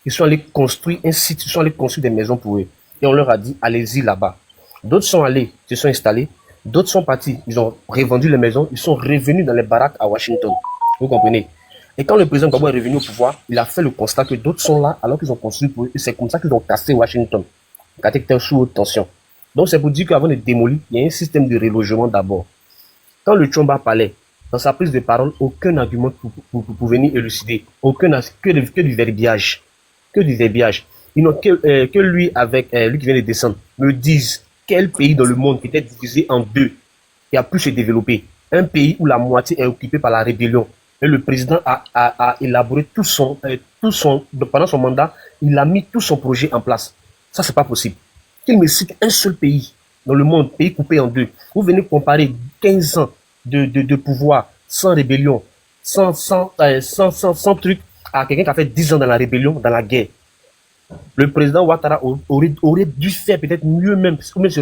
Ils sont allés construire un site, ils sont allés construire des maisons pour eux. Et on leur a dit, allez-y là-bas. D'autres sont allés, se sont installés. D'autres sont partis, ils ont revendu les maisons, ils sont revenus dans les baraques à Washington. Vous comprenez? Et quand le président Gbagbo est revenu au pouvoir, il a fait le constat que d'autres sont là alors qu'ils ont construit pour eux. Et c'est comme ça qu'ils ont cassé Washington. Le quartier était sous haute tension. Donc c'est pour dire qu'avant de démolir, il y a un système de relogement d'abord. Quand le Tchomba parlait, dans sa prise de parole, aucun argument pour venir élucider. Que du verbiage. Que du verbiage. Que lui, avec lui qui vient de descendre, me dise quel pays dans le monde qui était divisé en deux, qui a pu se développer? Un pays où la moitié est occupée par la rébellion. Et le président a élaboré pendant son mandat, il a mis tout son projet en place. Ça, c'est pas possible. Qu'il me cite un seul pays dans le monde, pays coupé en deux. Vous venez comparer 15 ans de pouvoir sans rébellion, sans truc, à quelqu'un qui a fait 10 ans dans la rébellion, dans la guerre. Le président Ouattara aurait dû faire peut-être mieux même, ou même se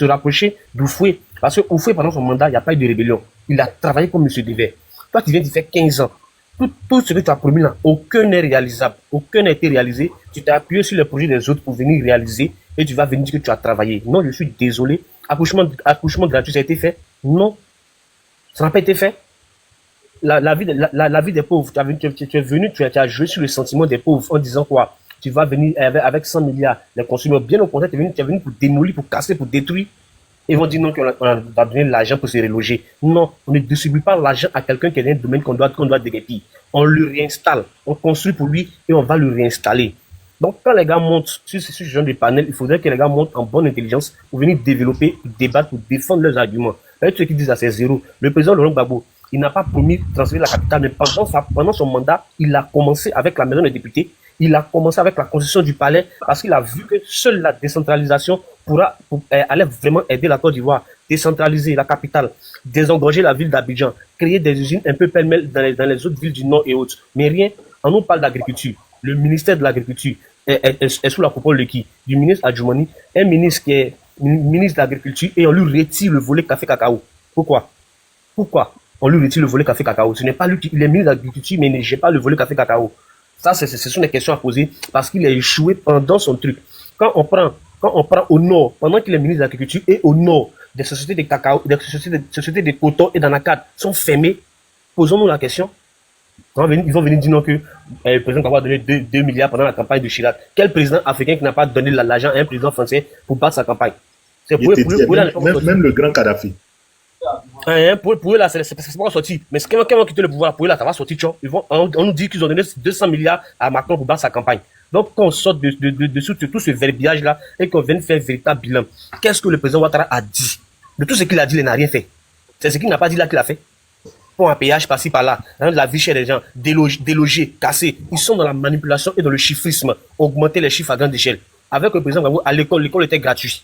rapprocher d'Oufoué. Parce que Oufoué, pendant son mandat, il n'y a pas eu de rébellion. Il a travaillé comme M. Dever. Toi, tu viens d'y faire 15 ans. Tout ce que tu as promis là, aucun n'est réalisable. Aucun n'a été réalisé. Tu t'es appuyé sur les projets des autres pour venir réaliser et tu vas venir dire que tu as travaillé. Non, je suis désolé. Accouchement gratuit, ça a été fait? Non. Ça n'a pas été fait. La vie des pauvres, tu es venu, tu as joué sur le sentiment des pauvres en disant quoi? Tu vas venir avec 100 milliards, les consommateurs. Bien au contraire, tu es venu pour démolir, pour casser, pour détruire. Ils vont dire non, qu'on a donné l'argent pour se reloger. Non, on ne distribue pas l'argent à quelqu'un qui est dans un domaine qu'on doit déguerpir. On le réinstalle, on construit pour lui et on va le réinstaller. Donc, quand les gars montent sur ce genre de panel, il faudrait que les gars montent en bonne intelligence pour venir développer, pour débattre, pour défendre leurs arguments. Là, ceux qui disent à c'est zéro. Le président Laurent Gbagbo, il n'a pas promis de transférer la capitale, mais pendant son mandat, il a commencé avec la maison des députés. Il a commencé avec la construction du palais parce qu'il a vu que seule la décentralisation allait vraiment aider la Côte d'Ivoire. Décentraliser la capitale, désengorger la ville d'Abidjan, créer des usines un peu pêle-mêle dans les autres villes du Nord et autres. Mais rien, on nous parle d'agriculture. Le ministère de l'Agriculture est sous la coupole de qui? Du ministre Adjoumani, un ministre qui est ministre de l'Agriculture et on lui retire le volet café-cacao. Pourquoi on lui retire le volet café-cacao? Ce n'est pas lui qui est ministre de l'Agriculture, mais il ne gère pas le volet café-cacao. Ça, ce sont des questions à poser parce qu'il a échoué pendant son truc. Quand on prend au nord, pendant qu'il est ministre de l'Agriculture et au nord, des sociétés de cacao, des sociétés de coton et d'anacarde sont fermées, posons-nous la question. Ils vont venir dire non que le président va donner 2 milliards pendant la campagne de Chirac. Quel président africain qui n'a pas donné l'argent à un président français pour battre sa campagne? C'est pour même le grand Kadhafi. Pour eux là, c'est pas sorti. Mais c'est quelqu'un qui va quitter le pouvoir, pour eux là, ça va sortir. On nous dit qu'ils ont donné 200 milliards à Macron pour battre sa campagne. Donc quand on sort de tout ce verbiage là et qu'on vient faire un véritable bilan, qu'est-ce que le président Ouattara a dit? De tout ce qu'il a dit, il n'a rien fait. C'est ce qu'il n'a pas dit là qu'il a fait. Pour un péage par-ci par-là, la vie chère des gens, délogés, cassés. Ils sont dans la manipulation et dans le chiffrisme, augmenter les chiffres à grande échelle. Avec le président Gbagbo, à l'école était gratuite.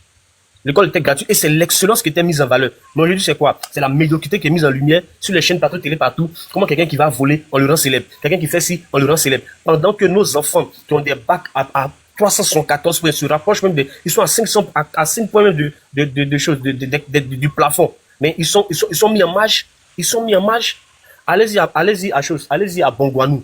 L'école était gratuite et c'est l'excellence qui était mise en valeur. Mais aujourd'hui, c'est quoi? C'est la médiocrité qui est mise en lumière sur les chaînes partout, télé partout. Comment quelqu'un qui va voler, on le rend célèbre. Quelqu'un qui fait ci, on le rend célèbre. Pendant que nos enfants qui ont des bacs à 314 points se rapprochent même ils sont à 5 points même de choses, du plafond. Mais ils sont mis en marge. Ils sont mis en marge. Allez-y à Bongouanou.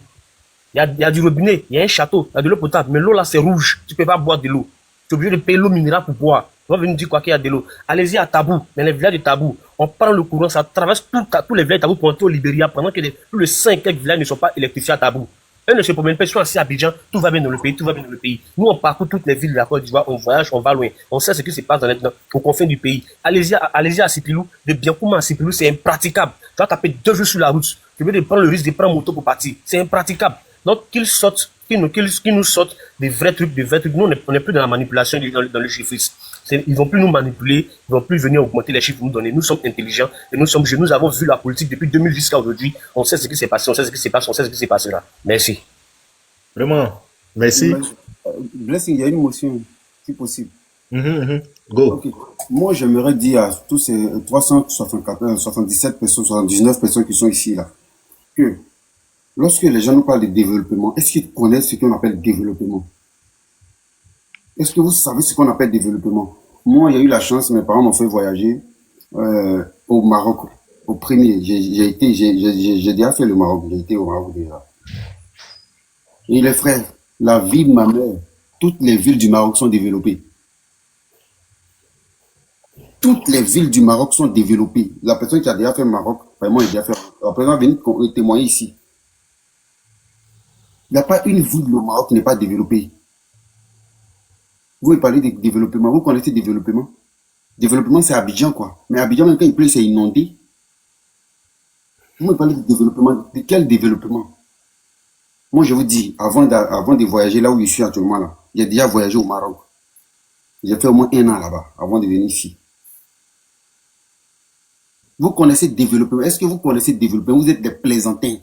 Il y a du robinet, il y a un château, il y a de l'eau potable. Mais l'eau là, c'est rouge. Tu peux pas boire de l'eau. Tu es obligé de payer l'eau minérale pour boire. On va venir dire quoi qu'il y a de l'eau. Allez-y à Tabou, dans les villages de Tabou. On prend le courant, ça traverse tous les villages de Tabou pour entrer au Libéria, pendant que tous les 5 villages ne sont pas électrifiés à Tabou. Eux ne se promènent pas, ils sont assis à Abidjan, tout va bien dans le pays, tout va bien dans le pays. Nous, on parcourt toutes les villes de la Côte d'Ivoire, on voyage, on va loin. On sait ce qui se passe aux confins du pays. Allez-y à Sipilou, de Biancouma à Sipilou, c'est impraticable. Tu vas taper 2 jours sur la route. Tu veux prendre le risque de prendre moto pour partir. C'est impraticable. Donc, qu'ils nous sortent des vrais trucs. Nous, on n'est plus dans la manipulation dans le chiffrisme. Ils vont plus nous manipuler, ils vont plus venir augmenter les chiffres pour nous donner. Nous sommes intelligents et nous avons vu la politique depuis 2000 jusqu'à aujourd'hui. On sait ce qui s'est passé, on sait ce qui s'est passé là. Merci. Vraiment, merci. Blessing, il y a une motion, si possible. Go. Okay. Moi, j'aimerais dire à tous ces 377 personnes, 79 personnes qui sont ici là, que lorsque les gens nous parlent de développement, est-ce qu'ils connaissent ce qu'on appelle développement? Est-ce que vous savez ce qu'on appelle développement? Moi, il y a eu la chance, mes parents m'ont fait voyager au Maroc. Au premier, j'ai déjà fait le Maroc, j'ai été au Maroc déjà. Et les frères, la ville de ma mère, toutes les villes du Maroc sont développées. Toutes les villes du Maroc sont développées. La personne qui a déjà fait le Maroc, vraiment, il a déjà fait. La personne va venir témoigner ici. Il n'y a pas une ville au Maroc qui n'est pas développée. Vous parlez de développement. Vous connaissez développement? Développement, c'est Abidjan, quoi. Mais Abidjan, même quand il pleut, c'est inondé. Vous parlez de développement. De quel développement? Moi, je vous dis, avant de voyager là où je suis actuellement, là, j'ai déjà voyagé au Maroc. J'ai fait au moins 1 an là-bas avant de venir ici. Vous connaissez développement. Est-ce que vous connaissez développement? Vous êtes des plaisantins.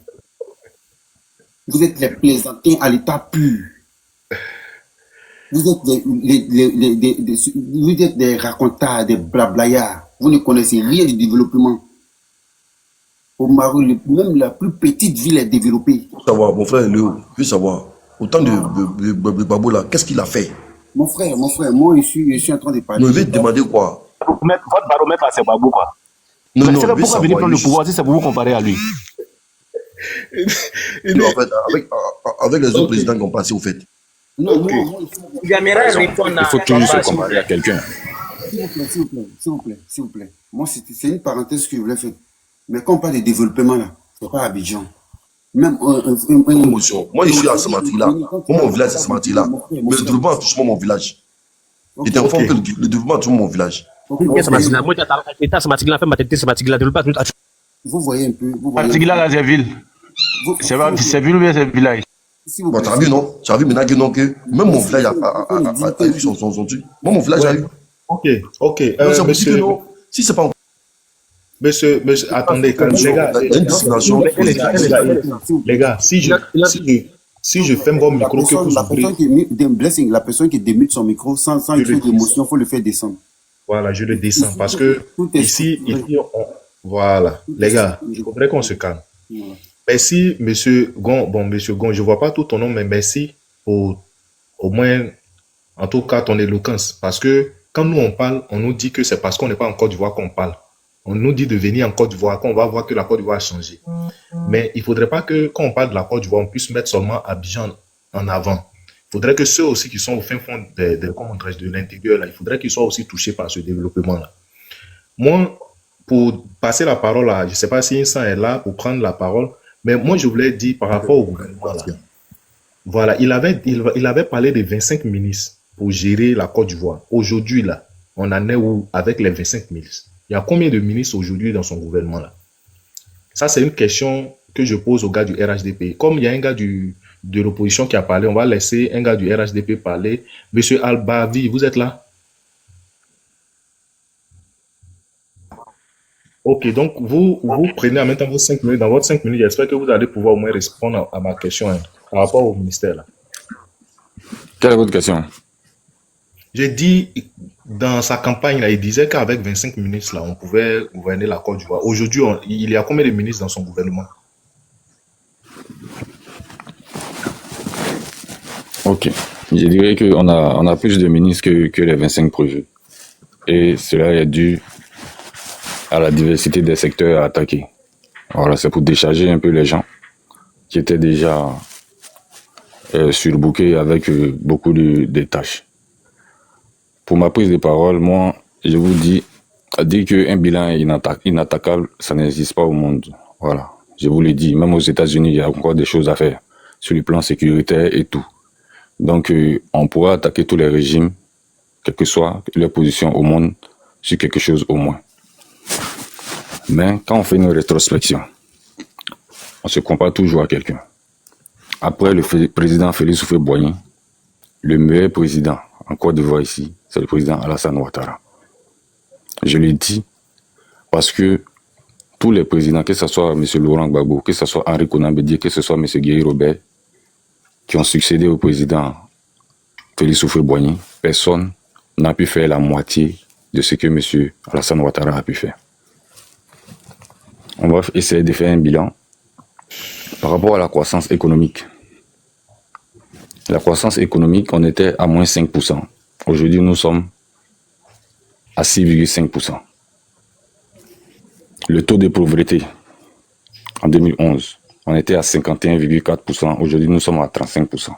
Vous êtes des plaisantins à l'état pur. Vous êtes des racontards, des blablayards. Vous ne connaissez rien du développement. Au Maroc, même la plus petite ville est développée. Savoir, mon frère Léo, je veux savoir, autant de Babou là, qu'est-ce qu'il a fait? Mon frère, moi je suis en train de parler. Non, je vais te demander quoi? Votre baromètre là, c'est Babou quoi. Non, non, c'est pourquoi venir prendre le pouvoir si c'est pour vous comparer à lui. Non, en fait, avec les autres présidents qui ont passé au fait. Non, Il faut toujours se comparer à quelqu'un. S'il vous plaît. Moi, c'est une parenthèse que je voulais faire. Mais quand on parle de développement, là, c'est pas Abidjan. Même moi, je suis à Samati-là. Moi, mon village, c'est Samati-là. Mais le développement touche mon village. J'étais informé que le développement touche mon village. Vous voyez un peu. Samati-là, là, c'est ville. C'est ville ou bien c'est village? Bon, tu as vu, non? Tu as vu maintenant que non, que même mon village a eu son truc. Moi, mon village a eu. Ok. Monsieur, non. Si c'est pas. Monsieur, attendez, les gars, si je ferme votre micro, que vous la personne qui démute son micro sans une chose d'émotion, il faut le faire descendre. Voilà, je le descends parce que ici, voilà, les gars, je voudrais qu'on se calme. Merci, monsieur Gon. Bon, monsieur Gon, je ne vois pas tout ton nom, mais merci pour au moins, en tout cas, ton éloquence. Parce que quand nous on parle, on nous dit que c'est parce qu'on n'est pas en Côte d'Ivoire qu'on parle. On nous dit de venir en Côte d'Ivoire, qu'on va voir que la Côte d'Ivoire a changé. Mais il ne faudrait pas que, quand on parle de la Côte d'Ivoire, on puisse mettre seulement Abidjan en avant. Il faudrait que ceux aussi qui sont au fin fond de l'intérieur, là, il faudrait qu'ils soient aussi touchés par ce développement-là. Moi, pour passer la parole à, je ne sais pas si Insan est là pour prendre la parole, mais moi, je voulais dire par rapport au gouvernement, là. Voilà, il avait parlé de 25 ministres pour gérer la Côte d'Ivoire. Aujourd'hui, là, on en est où avec les 25 ministres? Il y a combien de ministres aujourd'hui dans son gouvernement là? Ça, c'est une question que je pose au gars du RHDP. Comme il y a un gars de l'opposition qui a parlé, on va laisser un gars du RHDP parler. Monsieur Albavi, vous êtes là? Ok, donc vous prenez en même temps vos 5 minutes. Dans votre 5 minutes, j'espère que vous allez pouvoir au moins répondre à ma question par rapport au ministère là. Quelle est votre question? J'ai dit, dans sa campagne, là, il disait qu'avec 25 ministres, là, on pouvait gouverner la Côte d'Ivoire. Aujourd'hui, il y a combien de ministres dans son gouvernement? Ok. Je dirais qu'on a plus de ministres que les 25 prévus. Et cela est dû à la diversité des secteurs à attaquer. Voilà, c'est pour décharger un peu les gens qui étaient déjà surbookés avec beaucoup de tâches. Pour ma prise de parole, moi, je vous dis, dire qu'un bilan est inattaquable, ça n'existe pas au monde. Voilà. Je vous le dis, même aux États-Unis, il y a encore des choses à faire sur le plan sécuritaire et tout. Donc, on pourra attaquer tous les régimes, quelle que soit leur position au monde, sur quelque chose au moins. Mais quand on fait une rétrospection, on se compare toujours à quelqu'un. Après le président Félix Houphouët-Boigny, le meilleur président en Côte d'Ivoire ici, c'est le président Alassane Ouattara. Je le dis parce que tous les présidents, que ce soit M. Laurent Gbagbo, que ce soit Henri Konan Bédié, que ce soit M. Guy Robert, qui ont succédé au président Félix Houphouët-Boigny, personne n'a pu faire la moitié de ce que M. Alassane Ouattara a pu faire. On va essayer de faire un bilan par rapport à la croissance économique. La croissance économique, on était à moins 5%. Aujourd'hui, nous sommes à 6,5%. Le taux de pauvreté, en 2011, on était à 51,4%. Aujourd'hui, nous sommes à 35%.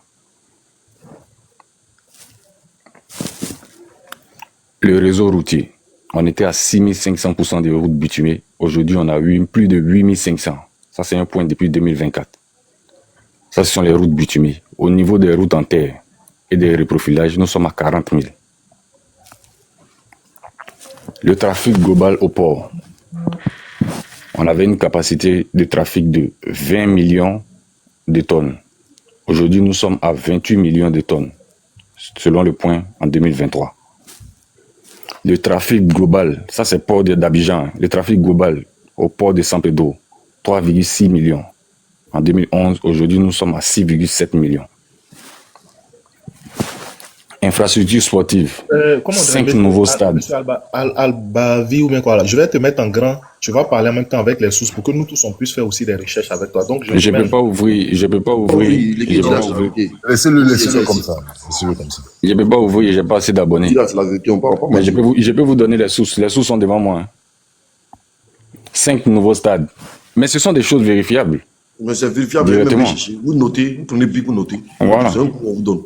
Le réseau routier, on était à 6500% de routes bitumées. Aujourd'hui, on a eu plus de 8500. Ça, c'est un point depuis 2024. Ça, ce sont les routes bitumées. Au niveau des routes en terre et des reprofilages, nous sommes à 40 000. Le trafic global au port, on avait une capacité de trafic de 20 millions de tonnes. Aujourd'hui, nous sommes à 28 millions de tonnes, selon le point en 2023. Le trafic global, ça c'est port d'Abidjan, le trafic global au port de San Pedro, 3,6 millions. En 2011, aujourd'hui nous sommes à 6,7 millions. Infrastructure sportive, 5 nouveaux stades. Monsieur Albavi ou bien quoi là, je vais te mettre en grand, tu vas parler en même temps avec les sources pour que nous tous on puisse faire aussi des recherches avec toi. Donc Je peux pas ouvrir. Laissez-le comme ça. Je peux pas ouvrir, j'ai pas assez d'abonnés. Mais je peux vous donner les sources. Les sources sont devant moi. Hein. 5 nouveaux stades. Mais ce sont des choses vérifiables. Mais c'est vérifiable. Directement. Vous notez, vous prenez bic, vous notez. Voilà. C'est un coup qu'on vous donne.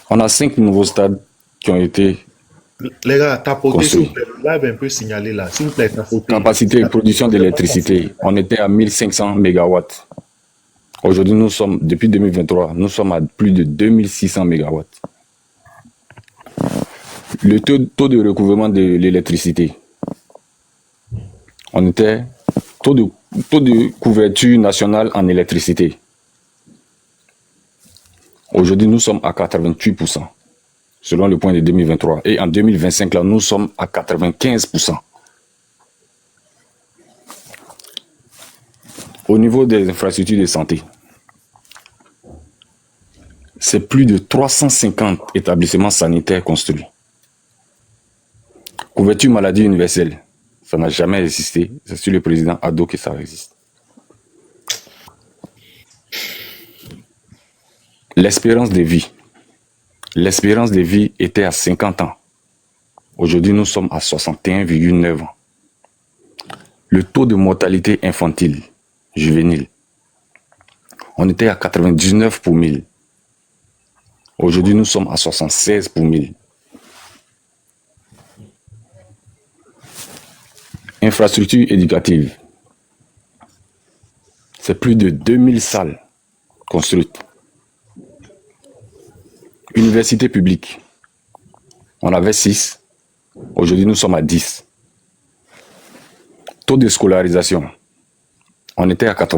On a 5 nouveaux stades qui ont été les gars, tapotez, s'il vous construits. plaît. Live un peu signalé là. S'il vous plaît, tapotez. Capacité de production d'électricité, on était à 1500 mégawatts. Aujourd'hui, depuis 2023, nous sommes à plus de 2600 mégawatts. Le taux de recouvrement de l'électricité, on était taux de couverture nationale en électricité. Aujourd'hui, nous sommes à 88%, selon le point de 2023. Et en 2025, là, nous sommes à 95%. Au niveau des infrastructures de santé, c'est plus de 350 établissements sanitaires construits. Couverture maladie universelle, ça n'a jamais existé. C'est sur le président Ado que ça existe. L'espérance de vie. L'espérance de vie était à 50 ans. Aujourd'hui, nous sommes à 61,9 ans. Le taux de mortalité infantile, juvénile, on était à 99 pour 1000. Aujourd'hui, nous sommes à 76 pour 1000. Infrastructure éducative. C'est plus de 2000 salles construites. Université publique. On avait 6. Aujourd'hui, nous sommes à 10. Taux de scolarisation. On était à 80.